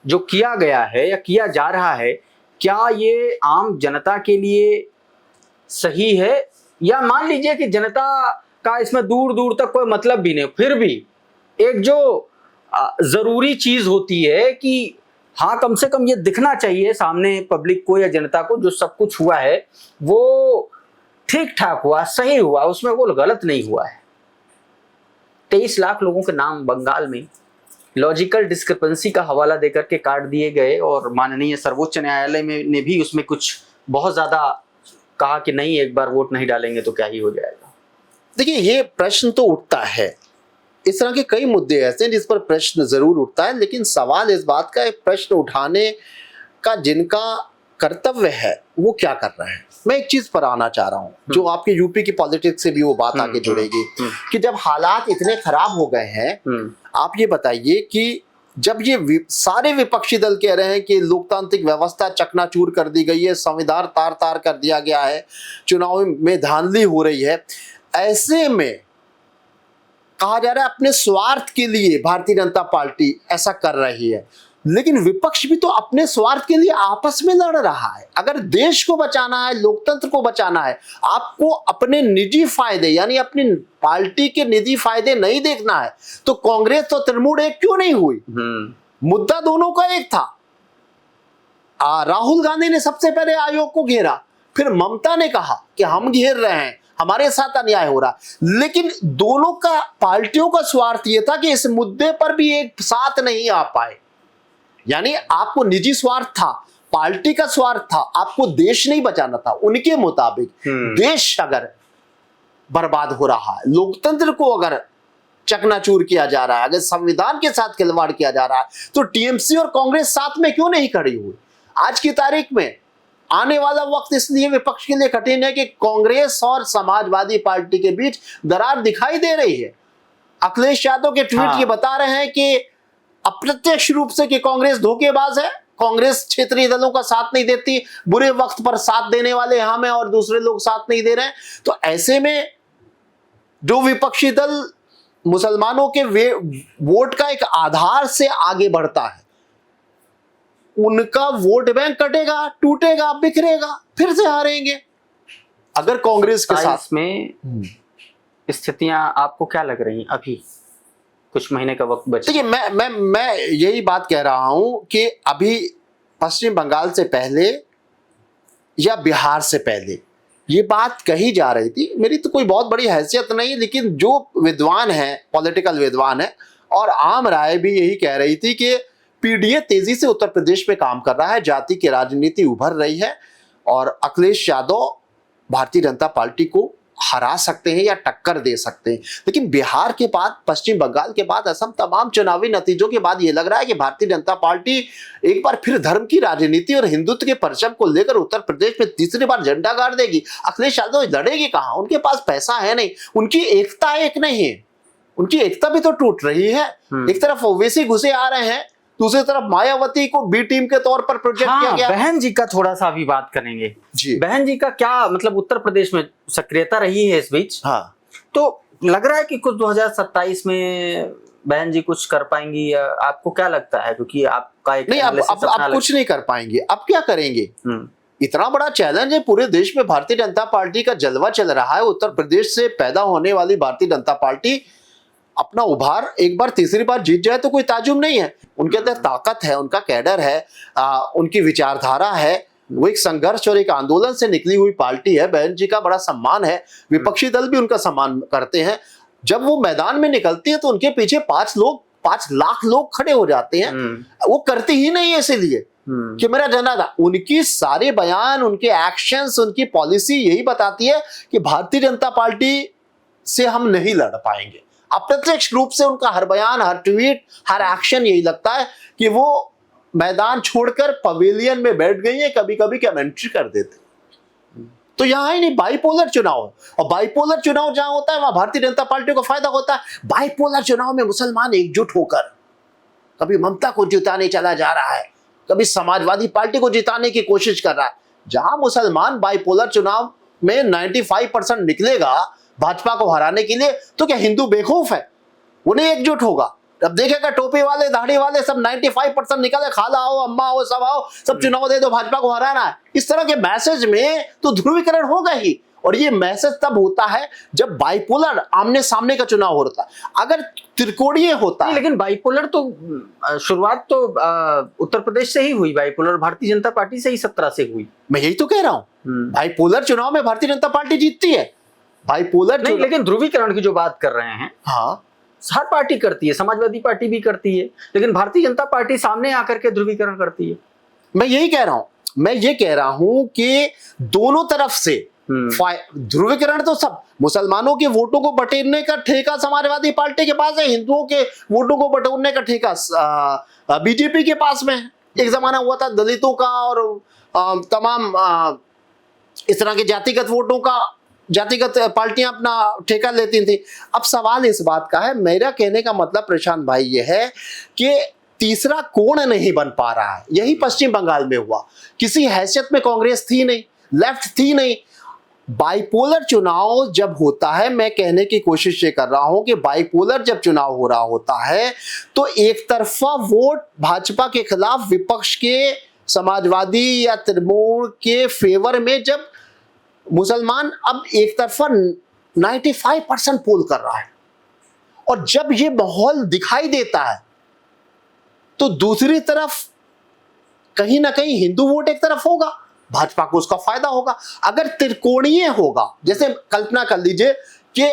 जो किया गया है या किया जा रहा है, क्या ये आम जनता के लिए सही है? या मान लीजिए कि जनता का इसमें दूर दूर तक कोई मतलब भी नहीं, फिर भी एक जो जरूरी चीज होती है कि हाँ, कम से कम ये दिखना चाहिए सामने पब्लिक को या जनता को, जो सब कुछ हुआ है वो ठीक ठाक हुआ, सही हुआ, उसमें कोई गलत नहीं हुआ है। 23 लाख लोगों के नाम बंगाल में लॉजिकल डिस्क्रिपेंसी का हवाला देकर के काट दिए गए, और माननीय सर्वोच्च न्यायालय में ने भी उसमें कुछ बहुत ज्यादा कहा कि नहीं, एक बार वोट नहीं डालेंगे तो क्या ही हो जाएगा। देखिए, ये प्रश्न तो उठता है, इस तरह के कई मुद्दे ऐसे हैं जिस पर प्रश्न जरूर उठता है, लेकिन सवाल इस बात का है प्रश्न उठाने का जिनका कर्तव्य है वो क्या कर रहे हैं। मैं एक चीज पर आना चाह रहा हूँ, जो आपके यूपी की पॉलिटिक्स से भी वो बात आगे जुड़ेगी कि जब हालात इतने खराब हो गए हैं, आप ये बताइए कि जब ये सारे विपक्षी दल कह रहे हैं कि लोकतांत्रिक व्यवस्था चकनाचूर कर दी गई है, संविधान तार तार कर दिया गया है, चुनाव में धांधली हो रही है, ऐसे में कहा जा रहा है अपने स्वार्थ के लिए भारतीय जनता पार्टी ऐसा कर रही है, लेकिन विपक्ष भी तो अपने स्वार्थ के लिए आपस में लड़ रहा है। अगर देश को बचाना है, लोकतंत्र को बचाना है, आपको अपने निजी फायदे यानी अपनी पार्टी के निजी फायदे नहीं देखना है, तो कांग्रेस तो तृणमूल एक क्यों नहीं हुई? मुद्दा दोनों का एक था। राहुल गांधी ने सबसे पहले आयोग को घेरा, फिर ममता ने कहा कि हम घेर रहे हैं, हमारे साथ अन्याय हो रहा, लेकिन दोनों का, पार्टियों का स्वार्थ यह था कि इस मुद्दे पर भी एक साथ नहीं आ पाए। यानी आपको निजी स्वार्थ था, पार्टी का स्वार्थ था, आपको देश नहीं बचाना था। उनके मुताबिक देश अगर बर्बाद हो रहा है, लोकतंत्र को अगर चकनाचूर किया जा रहा है, अगर संविधान के साथ खिलवाड़ किया जा रहा है, तो टीएमसी और कांग्रेस साथ में क्यों नहीं खड़ी हुई? आज की तारीख में आने वाला वक्त इसलिए विपक्ष के लिए कठिन है कि कांग्रेस और समाजवादी पार्टी के बीच दरार दिखाई दे रही है। अखिलेश यादव के ट्वीट ये बता रहे हैं कि अप्रत्यक्ष रूप से कि कांग्रेस धोखेबाज है, कांग्रेस क्षेत्रीय दलों का साथ नहीं देती, बुरे वक्त पर साथ देने वाले हम हैं और दूसरे लोग साथ नहीं दे रहे हैं। तो ऐसे में जो विपक्षी दल मुसलमानों के वोट का एक आधार से आगे बढ़ता है, उनका वोट बैंक कटेगा, टूटेगा, बिखरेगा, फिर से हारेंगे। अगर कांग्रेस के साथ में स्थितियां आपको क्या लग रही हैं? अभी कुछ महीने का वक्त बचा। देखिए, मैं यही बात कह रहा हूं कि अभी पश्चिम बंगाल से पहले या बिहार से पहले ये बात कही जा रही थी। मेरी तो कोई बहुत बड़ी हैसियत नहीं, लेकिन जो विद्वान है, पॉलिटिकल विद्वान है, और आम राय भी यही कह रही थी कि पीडीए तेजी से उत्तर प्रदेश में काम कर रहा है, जाति की राजनीति उभर रही है और अखिलेश यादव भारतीय जनता पार्टी को हरा सकते हैं या टक्कर दे सकते हैं। लेकिन बिहार के बाद, पश्चिम बंगाल के बाद, असम, तमाम चुनावी नतीजों के बाद ये लग रहा है कि भारतीय जनता पार्टी एक बार फिर धर्म की राजनीति और हिंदुत्व के परचम को लेकर उत्तर प्रदेश में तीसरी बार झंडा गाड़ देगी। अखिलेश यादव लड़ेगी कहां? उनके पास पैसा है नहीं, उनकी एकता एक नहीं है, उनकी एकता भी तो टूट रही है। एक तरफ ओवैसी घुसे आ रहे हैं, दूसरी तरफ मायावती को बी टीम के तौर पर प्रोजेक्ट किया गया। बहन जी का थोड़ा सा अभी बात करेंगे जी। बहन जी का क्या मतलब, उत्तर प्रदेश में सक्रियता रही है इस बीच। हाँ, तो लग रहा है कि कुछ 2027 में बहन जी कुछ कर पाएंगी, या आपको क्या लगता है? क्योंकि आपका एक नहीं, अब कुछ नहीं कर पाएंगे। अब क्या करेंगे? इतना बड़ा चैलेंज है पूरे देश में, भारतीय जनता पार्टी का जलवा चल रहा है। उत्तर प्रदेश से पैदा होने वाली भारतीय जनता पार्टी अपना उभार एक बार, तीसरी बार जीत जाए तो कोई ताजुब नहीं है। उनके अंदर ताकत है, उनका कैडर है, उनकी विचारधारा है, वो एक संघर्ष और एक आंदोलन से निकली हुई पार्टी है। बहन जी का बड़ा सम्मान है, विपक्षी दल भी उनका सम्मान करते हैं। जब वो मैदान में निकलती है तो उनके पीछे 5 लाख लोग खड़े हो जाते हैं। वो करती ही नहीं है इसीलिए कि मेरा जनाजा। उनकी सारे बयान, उनके एक्शंस, उनकी पॉलिसी यही बताती है कि भारतीय जनता पार्टी से हम नहीं लड़ पाएंगे। अप्रत्यक्ष रूप से उनका हर बयान, हर ट्वीट, हर एक्शन यही लगता है कि वो मैदान छोड़कर पवेलियन में बैठ गई है, कभी कभी कमेंट्री कर देते। तो यहाँ ही नहीं, बाइपोलर चुनाव है, और बाइपोलर चुनाव जहां होता है वहां भारतीय जनता पार्टी को फायदा होता है। बाइपोलर चुनाव में मुसलमान एकजुट होकर कभी ममता को जिताने चला जा रहा है, कभी समाजवादी पार्टी को जिताने की कोशिश कर रहा है। जहां मुसलमान बाइपोलर चुनाव में 95% निकलेगा भाजपा को हराने के लिए, तो क्या हिंदू बेवकूफ है? वो नहीं एकजुट होगा। अब देखेगा टोपी वाले दाढ़ी वाले सब 95% निकले, खाला आओ अम्मा आओ सब आओ, सब चुनाव दे दो, भाजपा को हराना है। इस तरह के मैसेज में तो ध्रुवीकरण होगा ही, और ये मैसेज तब होता है जब बाइपोलर आमने सामने का चुनाव होता है। अगर त्रिकोणीय होता है, लेकिन बाइपोलर तो शुरुआत तो उत्तर प्रदेश से ही हुई, बाइपोलर भारतीय जनता पार्टी से ही 17 से हुई। मैं यही तो कह रहा हूं, बाइपोलर चुनाव में भारतीय जनता पार्टी जीतती है। बाइपोलर नहीं, लेकिन ध्रुवीकरण की जो बात कर रहे हैं, हाँ, हर पार्टी करती है, समाजवादी पार्टी भी करती है, लेकिन भारतीय जनता पार्टी सामने आकर के ध्रुवीकरण करती है। मैं यही कह रहा हूं, मैं ये कह रहा हूं कि दोनों तरफ से ध्रुवीकरण तो सब, मुसलमानों के वोटों को बटेरने का ठेका समाजवादी पार्टी के पास है, हिंदुओं के वोटों को बटोरने का ठेका बीजेपी के पास में है। एक जमाना हुआ था दलितों का और तमाम इस तरह के जातिगत वोटों का, जातिगत पार्टियां अपना ठेका लेती थी। अब सवाल इस बात का है, मेरा कहने का मतलब प्रशांत भाई ये है कि तीसरा कोण नहीं बन पा रहा है। यही पश्चिम बंगाल में हुआ, किसी हैसियत में कांग्रेस थी नहीं, लेफ्ट थी नहीं। बाइपोलर चुनाव जब होता है, मैं कहने की कोशिश ये कर रहा हूं कि बाइपोलर जब चुनाव हो रहा होता है तो एक तरफा वोट भाजपा के खिलाफ विपक्ष के समाजवादी या तृणमूल के फेवर में, जब मुसलमान अब एक तरफा 95% पोल कर रहा है, और जब ये माहौल दिखाई देता है तो दूसरी तरफ कहीं ना कहीं हिंदू वोट एक तरफ होगा, भाजपा को उसका फायदा होगा। अगर त्रिकोणीय होगा, जैसे कल्पना कर लीजिए कि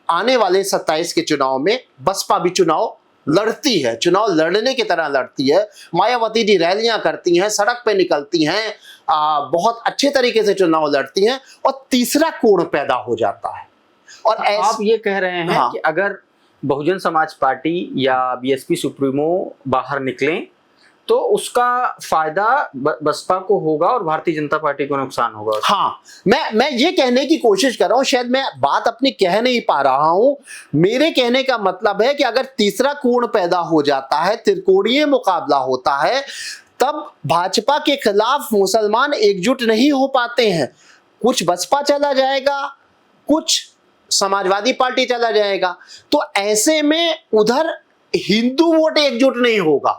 आने वाले 27 के चुनाव में बसपा भी चुनाव लड़ती है, चुनाव लड़ने की तरह लड़ती है, मायावती जी रैलियां करती हैं, सड़क पे निकलती हैं, बहुत अच्छे तरीके से चुनाव लड़ती हैं, और तीसरा कोण पैदा हो जाता है। और आप ये कह रहे हैं हाँ, कि अगर बहुजन समाज पार्टी या बीएसपी सुप्रीमो बाहर निकलें तो उसका फायदा बसपा को होगा और भारतीय जनता पार्टी को नुकसान होगा। हाँ, मैं ये कहने की कोशिश कर रहा हूं, शायद मैं बात अपनी कह नहीं पा रहा हूं। मेरे कहने का मतलब है कि अगर तीसरा कोण पैदा हो जाता है, त्रिकोणीय मुकाबला होता है, तब भाजपा के खिलाफ मुसलमान एकजुट नहीं हो पाते हैं। कुछ बसपा चला जाएगा, कुछ समाजवादी पार्टी चला जाएगा, तो ऐसे में उधर हिंदू वोट एकजुट नहीं होगा।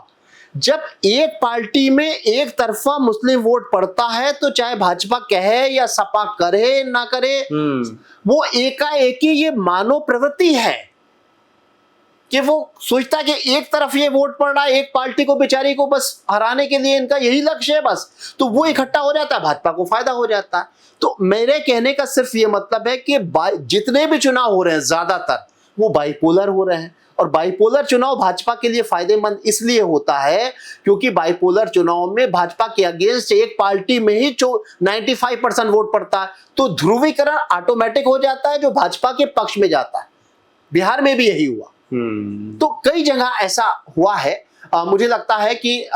जब एक पार्टी में एक तरफा मुस्लिम वोट पड़ता है तो चाहे भाजपा कहे या सपा करे ना करे, वो एकाएकी ये मानव प्रवृत्ति है कि वो सोचता है कि एक तरफ ये वोट पड़ रहा है, एक पार्टी को बेचारी को बस हराने के लिए इनका यही लक्ष्य है बस, तो वो इकट्ठा हो जाता है, भाजपा को फायदा हो जाता है। तो मेरे कहने का सिर्फ ये मतलब है कि जितने भी चुनाव हो रहे हैं ज्यादातर वो बाइपोलर हो रहे हैं, और बाइपोलर चुनाव भाजपा के लिए फायदेमंद इसलिए होता है क्योंकि बाइपोलर चुनाव में भाजपा के अगेंस्ट एक पार्टी में ही 95% वोट पड़ता है, तो ध्रुवीकरण ऑटोमेटिक हो जाता है जो भाजपा के पक्ष में जाता है। बिहार में भी यही हुआ, तो कई जगह ऐसा हुआ है। मुझे लगता है कि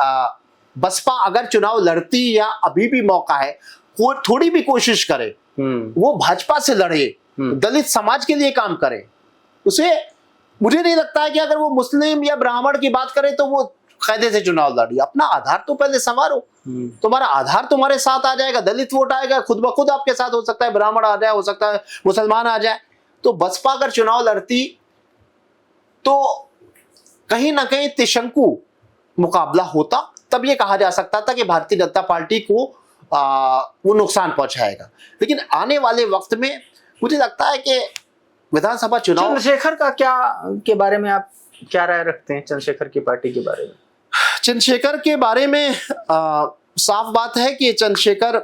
बसपा अगर चुनाव लड़ती या अभी भी मौका है, थोड़ी भी कोशिश करे, वो भाजपा से लड़े, दलित समाज के लिए काम करे, उसे मुझे नहीं लगता है कि अगर वो मुस्लिम या ब्राह्मण की बात करे तो वो कायदे से चुनाव लड़ी। अपना आधार तो पहले संवारो, तुम्हारा आधार तुम्हारे साथ आ जाएगा, दलित वोट आएगा खुद ब खुद आपके साथ, हो सकता है ब्राह्मण आ जाए, हो सकता है मुसलमान आ जाए। तो बसपा अगर चुनाव लड़ती तो कहीं ना कहीं त्रिशंकु मुकाबला होता, तब ये कहा जा सकता था कि भारतीय जनता पार्टी को वो नुकसान पहुंचाएगा। लेकिन आने वाले वक्त में मुझे लगता है कि विधानसभा चुनाव, चंद्रशेखर का के बारे में आप क्या राय रखते हैं? चंद्रशेखर की पार्टी के बारे में, चंद्रशेखर के बारे में साफ बात है कि चंद्रशेखर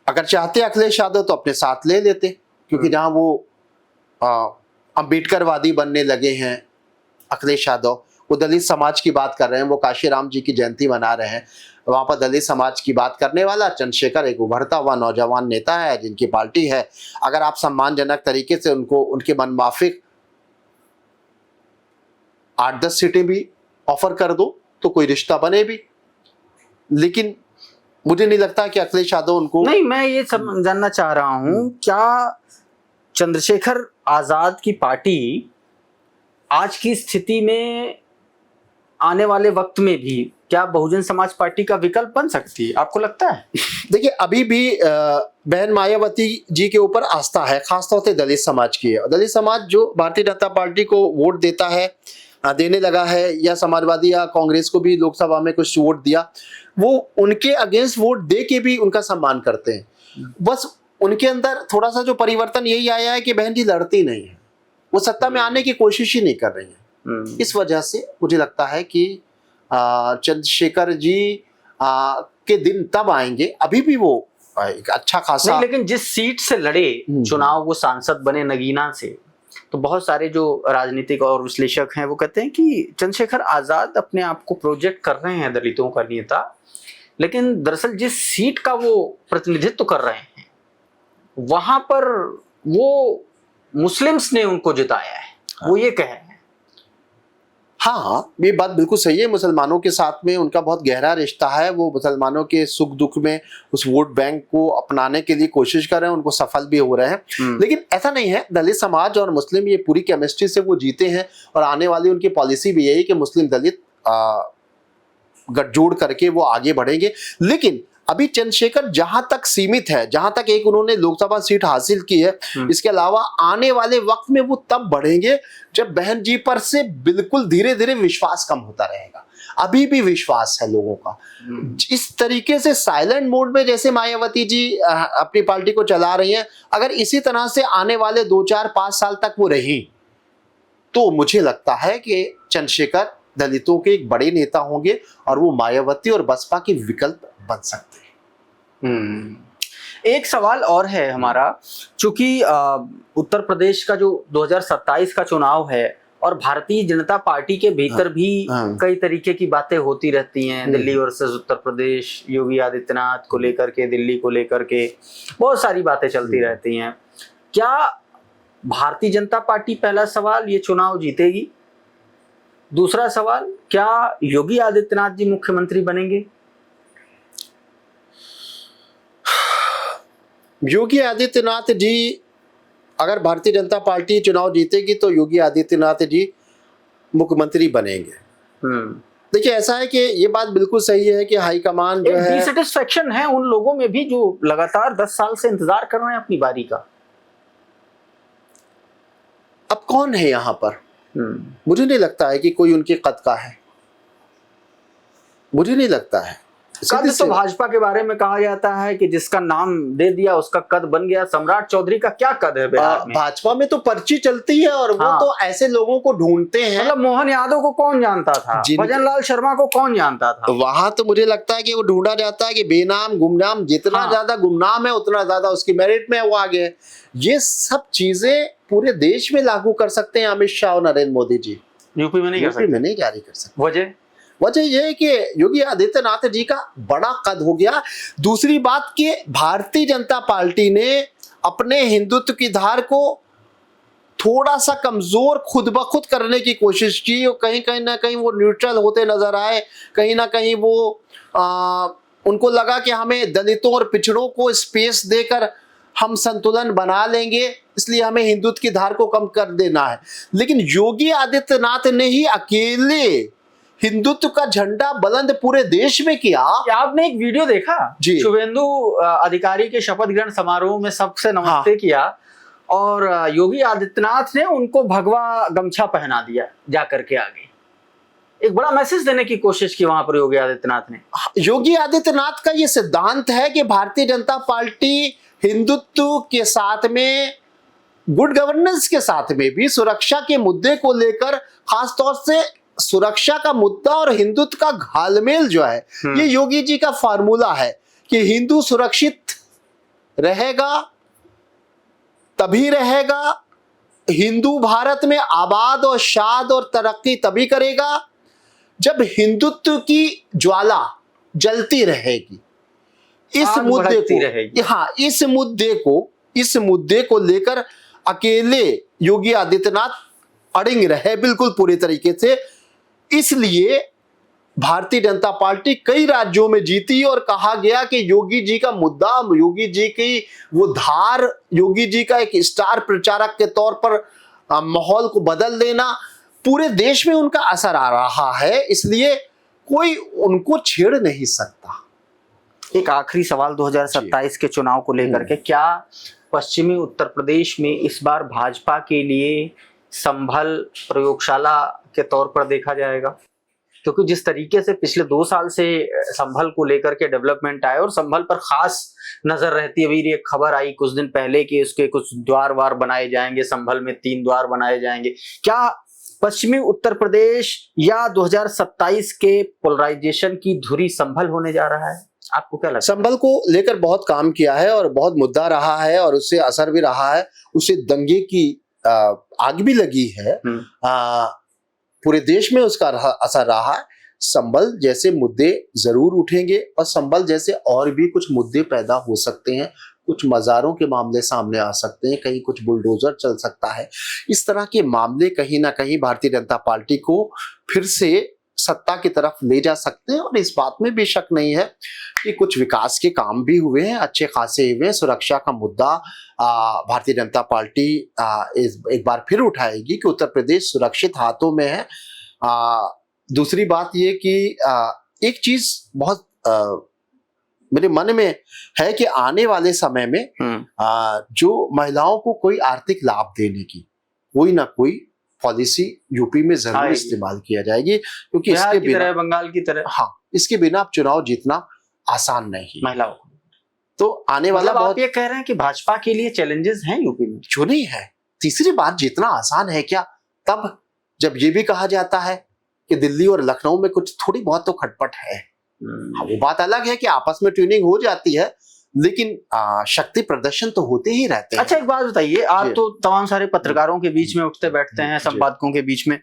अगर चाहते अखिलेश यादव तो अपने साथ ले लेते, क्योंकि जहां वो अम्बेडकरवादी बनने लगे हैं अखिलेश यादव, वो दलित समाज की बात कर रहे हैं, वो काशीराम जी की जयंती मना रहे हैं, वहां पर दलित समाज की बात करने वाला चंद्रशेखर एक उभरता हुआ नौजवान नेता है जिनकी पार्टी है। अगर आप सम्मानजनक तरीके से उनको उनके मनमाफिक 8-10 सीटें भी ऑफर कर दो तो कोई रिश्ता बने भी। लेकिन मुझे नहीं लगता कि अखिलेश यादव उनको नहीं, मैं ये जानना चाह रहा हूं, क्या चंद्रशेखर आजाद की पार्टी आज की स्थिति में आने वाले वक्त में भी क्या बहुजन समाज पार्टी का विकल्प बन सकती है, आपको लगता है? देखिए, अभी भी बहन मायावती जी के ऊपर आस्था है, खासतौर से दलित समाज की है। दलित समाज जो भारतीय जनता पार्टी को वोट देता है, देने लगा है, या समाजवादी या कांग्रेस को भी लोकसभा में कुछ वोट दिया, वो उनके अगेंस्ट वोट दे के भी उनका सम्मान करते हैं। बस उनके अंदर थोड़ा सा जो परिवर्तन यही आया है कि बहन जी लड़ती नहीं है, वो सत्ता में आने की कोशिश ही नहीं कर रही है। इस वजह से मुझे लगता है कि चंद्रशेखर जी के दिन तब आएंगे, अभी भी वो एक अच्छा खासा नहीं, लेकिन जिस सीट से लड़े चुनाव, वो सांसद बने नगीना से, तो बहुत सारे जो राजनीतिक और विश्लेषक हैं वो कहते हैं कि चंद्रशेखर आजाद अपने आप को प्रोजेक्ट कर रहे हैं दलितों का नेता, लेकिन दरअसल जिस सीट का वो प्रतिनिधित्व कर रहे हैं वहां पर वो मुस्लिम्स ने उनको जिताया है, वो ये कह रहे हैं। हाँ, ये बात बिल्कुल सही है। मुसलमानों के साथ में उनका बहुत गहरा रिश्ता है, वो मुसलमानों के सुख दुख में उस वोट बैंक को अपनाने के लिए कोशिश कर रहे हैं, उनको सफल भी हो रहे हैं। लेकिन ऐसा नहीं है, दलित समाज और मुस्लिम ये पूरी केमिस्ट्री से वो जीते हैं, और आने वाली उनकी पॉलिसी भी यही कि मुस्लिम दलित गठजोड़ करके वो आगे बढ़ेंगे। लेकिन अभी चंद्रशेखर जहां तक सीमित है, जहां तक एक उन्होंने लोकसभा सीट हासिल की है, इसके अलावा आने वाले वक्त में वो तब बढ़ेंगे जब बहन जी पर से बिल्कुल धीरे धीरे विश्वास कम होता रहेगा। अभी भी विश्वास है लोगों का। इस तरीके से साइलेंट मोड में जैसे मायावती जी अपनी पार्टी को चला रही हैं, अगर इसी तरह से आने वाले 2, 4, 5 साल तक वो रही, तो मुझे लगता है कि चंद्रशेखर दलितों के एक बड़े नेता होंगे और वो मायावती और बसपा के विकल्प बन सकते हैं। एक सवाल और है हमारा, चूंकि उत्तर प्रदेश का जो 2027 का चुनाव है और भारतीय जनता पार्टी के भीतर भी कई तरीके की बातें होती रहती हैं, दिल्ली वर्सेस उत्तर प्रदेश, योगी आदित्यनाथ को लेकर के, दिल्ली को लेकर के बहुत सारी बातें चलती रहती हैं। क्या भारतीय जनता पार्टी, पहला सवाल, ये चुनाव जीतेगी? दूसरा सवाल, क्या योगी आदित्यनाथ जी मुख्यमंत्री बनेंगे? योगी आदित्यनाथ जी, अगर भारतीय जनता पार्टी चुनाव जीतेगी तो योगी आदित्यनाथ जी मुख्यमंत्री बनेंगे। देखिए, ऐसा है कि ये बात बिल्कुल सही है कि हाईकमान जो है, डिसैटिस्फैक्शन है उन लोगों में भी जो लगातार 10 साल से इंतजार कर रहे हैं अपनी बारी का। अब कौन है यहाँ पर? मुझे नहीं लगता है कि कोई उनके कद का है, मुझे नहीं लगता है। कद तो भाजपा के बारे में कहा जाता है कि जिसका नाम दे दिया उसका कद बन गया। सम्राट चौधरी का क्या कद है बिहार में? भाजपा में तो पर्ची चलती है और वो तो ऐसे लोगों को ढूंढते हैं। मतलब मोहन यादव को कौन जानता था, भजन लाल शर्मा को कौन जानता था? वहां तो मुझे लगता है कि वो ढूंढा जाता है कि बेनाम गुमनाम, जितना ज्यादा गुमनाम है उतना ज्यादा उसकी मेरिट में वो आगे है। ये सब चीजें पूरे देश में लागू कर सकते हैं अमित शाह और नरेंद्र मोदी जी, यूपी में नहीं कर सकते। यूपी में नहीं जारी कर सकते। वजह यह है कि योगी आदित्यनाथ जी का बड़ा कद हो गया। दूसरी बात कि भारतीय जनता पार्टी ने अपने हिंदुत्व की धार को थोड़ा सा कमजोर खुद ब खुद करने की कोशिश की, और कहीं ना कहीं वो न्यूट्रल होते नजर आए। कहीं ना कहीं वो उनको लगा कि हमें दलितों और पिछड़ों को स्पेस देकर हम संतुलन बना लेंगे, इसलिए हमें हिंदुत्व की धार को कम कर देना है। लेकिन योगी आदित्यनाथ ने ही अकेले हिंदुत्व का झंडा बुलंद पूरे देश में किया। आपने एक वीडियो देखा? शुभेंदु अधिकारी के शपथ ग्रहण समारोह में सबसे नमस्ते किया और योगी आदित्यनाथ ने उनको भगवा गमछा पहना दिया जाकर के आगे। एक बड़ा मैसेज देने की कोशिश की वहां पर योगी आदित्यनाथ ने। योगी आदित्यनाथ का ये सिद्धांत है कि भारतीय जनता पार्टी हिंदुत्व के साथ में, गुड गवर्नेंस के साथ में भी सुरक्षा के मुद्दे को लेकर, खासतौर से सुरक्षा का मुद्दा और हिंदुत्व का घालमेल जो है, ये योगी जी का फार्मूला है कि हिंदू सुरक्षित रहेगा तभी रहेगा, हिंदू भारत में आबाद और शाद और तरक्की तभी करेगा जब हिंदुत्व की ज्वाला जलती रहेगी। इस मुद्दे को, हाँ, इस मुद्दे को लेकर अकेले योगी आदित्यनाथ अड़िंग रहे बिल्कुल पूरी तरीके से। इसलिए भारतीय जनता पार्टी कई राज्यों में जीती और कहा गया कि योगी जी का मुद्दा, योगी जी की वो धार, योगी जी का एक स्टार प्रचारक के तौर पर माहौल को बदल देना, पूरे देश में उनका असर आ रहा है, इसलिए कोई उनको छेड़ नहीं सकता। एक आखिरी सवाल 2027 के चुनाव को लेकर के, क्या पश्चिमी उत्तर प्रदेश में इस बार भाजपा के लिए संभल प्रयोगशाला के तौर पर देखा जाएगा? क्योंकि जिस तरीके से पिछले 2 साल से संभल को लेकर के डेवलपमेंट आए और संभल पर खास नजर रहती है, अभी एक खबर आई कुछ दिन पहले कि उसके कुछ द्वार वार बनाए जाएंगे, संभल में 3 द्वार बनाए जाएंगे। क्या पश्चिमी उत्तर प्रदेश या 2027 के पोलराइजेशन की धुरी संभल होने जा रहा है? आपको क्या लगता है? संभल को लेकर बहुत काम किया है और बहुत मुद्दा रहा है और उससे असर भी रहा है, उसे दंगे की आग भी लगी है, पूरे देश में उसका असर रहा है। संभल जैसे मुद्दे जरूर उठेंगे और संभल जैसे और भी कुछ मुद्दे पैदा हो सकते हैं, कुछ मज़ारों के मामले सामने आ सकते हैं, कहीं कुछ बुलडोजर चल सकता है। इस तरह के मामले कहीं ना कहीं भारतीय जनता पार्टी को फिर से सत्ता की तरफ ले जा सकते हैं और इस बात में भी शक नहीं है कि कुछ विकास के काम भी हुए हैं, अच्छे खासे हुए हैं। सुरक्षा का मुद्दा भारतीय जनता पार्टी एक बार फिर उठाएगी कि उत्तर प्रदेश सुरक्षित हाथों में है। दूसरी बात ये कि एक चीज बहुत मेरे मन में है कि आने वाले समय में जो महिलाओं को कोई आर्थिक लाभ देने की कोई ना कोई पॉलिसी यूपी में जरूर इस्तेमाल किया जाएगी, क्योंकि इसके बिना, बंगाल की तरह, हाँ, इसके बिना आप चुनाव जीतना आसान नहीं महिलाओं को। तो आने वाला मतलब आप ये कह रहे हैं कि भाजपा के लिए चैलेंजेस हैं यूपी में? जो नहीं है। तीसरी बात, जीतना आसान है क्या तब जब ये भी कहा जाता है कि दिल्ली और लखनऊ में कुछ थोड़ी बहुत तो खटपट है। वो बात अलग है कि आपस में ट्यूनिंग हो जाती है, लेकिन शक्ति प्रदर्शन तो होते ही रहते हैं। अच्छा, एक बात बताइए, आप तो तमाम सारे पत्रकारों के बीच में उठते बैठते हैं, संपादकों के बीच में,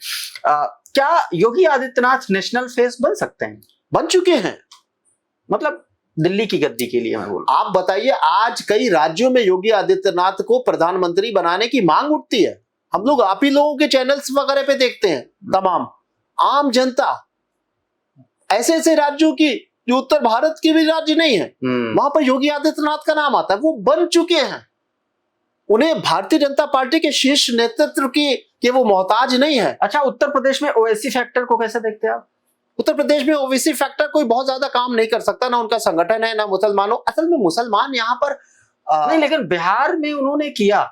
क्या योगी आदित्यनाथ नेशनल फेस बन सकते हैं? बन चुके हैं, मतलब दिल्ली की गद्दी के लिए मैं बोल। आप बताइए, आज कई राज्यों में योगी आदित्यनाथ को प्रधानमंत्री बनाने की मांग उठती है। हम लोग आप ही लोगों के चैनल्स वगैरह पे देखते हैं, तमाम आम जनता, ऐसे ऐसे राज्यों की जो उत्तर भारत के भी राज्य नहीं है, वहां पर योगी आदित्यनाथ का नाम आता है। वो बन चुके हैं, उन्हें भारतीय जनता पार्टी के शीर्ष नेतृत्व की वो मोहताज नहीं है। अच्छा, उत्तर प्रदेश में ओवैसी फैक्टर को कैसे देखते हैं आप? उत्तर प्रदेश में ओवैसी फैक्टर कोई बहुत ज्यादा काम नहीं कर सकता, ना उनका संगठन है, ना मुसलमानों। असल में मुसलमान यहाँ पर नहीं, लेकिन बिहार में उन्होंने किया।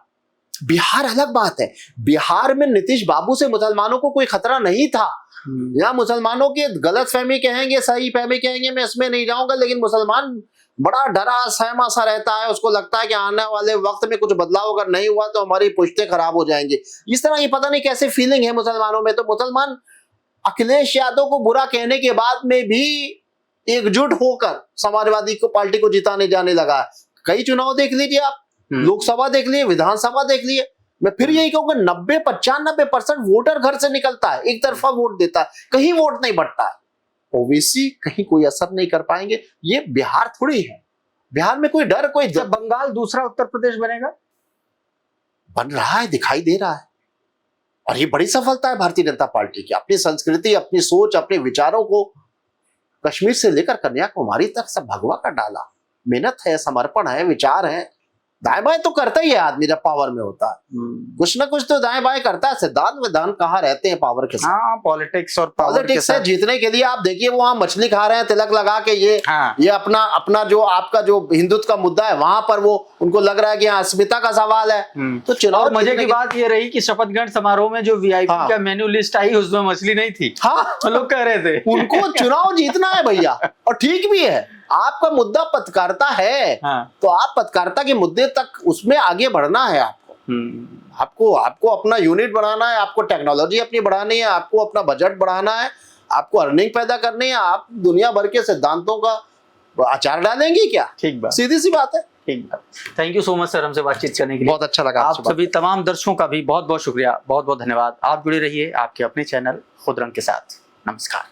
बिहार अलग बात है। बिहार में नीतीश बाबू से मुसलमानों को कोई खतरा नहीं था। यहाँ मुसलमानों की गलत फहमी कहेंगे, सही फहमी कहेंगे, मैं इसमें नहीं जाऊंगा, लेकिन मुसलमान बड़ा डरा सहमा सा रहता है। उसको लगता है कि आने वाले वक्त में कुछ बदलाव अगर नहीं हुआ तो हमारी पुश्तें खराब हो जाएंगे। इस तरह ये पता नहीं कैसे फीलिंग है मुसलमानों में। तो मुसलमान अखिलेश यादव को बुरा कहने के बाद में भी एकजुट होकर समाजवादी को पार्टी को जिताने जाने लगा। कई चुनाव देख लीजिए आप, लोकसभा देख लीजिए, विधानसभा देख लीजिए। मैं फिर यही कहूंगा, 90-95% वोटर घर से निकलता है, एक तरफा वोट देता है, कहीं वोट नहीं बढ़ता है। ओवैसी कहीं कोई असर नहीं कर पाएंगे। ये बिहार थोड़ी है, बिहार में कोई डर, कोई जब बंगाल दूसरा उत्तर प्रदेश बनेगा, बन रहा है, दिखाई दे रहा है। और ये बड़ी सफलता है भारतीय जनता पार्टी की। अपनी संस्कृति, अपनी सोच, अपने विचारों को कश्मीर से लेकर कन्याकुमारी तक सब भगवा कर डाला। मेहनत है, समर्पण है, विचार है। दाएं बाएं तो करता ही है आदमी जब पावर में होता है, कुछ ना कुछ तो दाएं बाएं करता है। सिद्धांत विधान कहाँ रहते हैं पावर के साथ? हाँ, पॉलिटिक्स और पॉलिटिक्स है। जीतने के लिए आप देखिए, वो वहां मछली खा रहे हैं तिलक लगा के। ये अपना जो आपका जो हिंदुत्व का मुद्दा है, वहां पर वो उनको लग रहा है कि यहाँ अस्मिता का सवाल है। तो चुनाव, मजे की बात ये रही कि शपथ ग्रहण समारोह में जो वीआईपी का मेन्यू लिस्ट आई, उसमें मछली नहीं थी। हाँ, लोग कह रहे थे उनको चुनाव जीतना है भैया, और ठीक भी है। आपका मुद्दा पत्रकारिता है, तो आप पत्रकारिता के मुद्दे तक उसमें आगे बढ़ना है। आपको अपना यूनिट बढ़ाना है, आपको टेक्नोलॉजी अपनी बढ़ानी है, आपको अपना बजट बढ़ाना है, आपको अर्निंग पैदा करनी है। आप दुनिया भर के सिद्धांतों का अचार डालेंगे क्या? ठीक बात, सीधी सी बात है। ठीक बात। Thank you so much sir, हमसे बातचीत करने के लिए। बहुत अच्छा लगा। आप सभी तमाम दर्शकों का भी बहुत बहुत शुक्रिया, बहुत बहुत धन्यवाद। आप जुड़े रहिए आपके अपने चैनल खुद रंग के साथ। नमस्कार।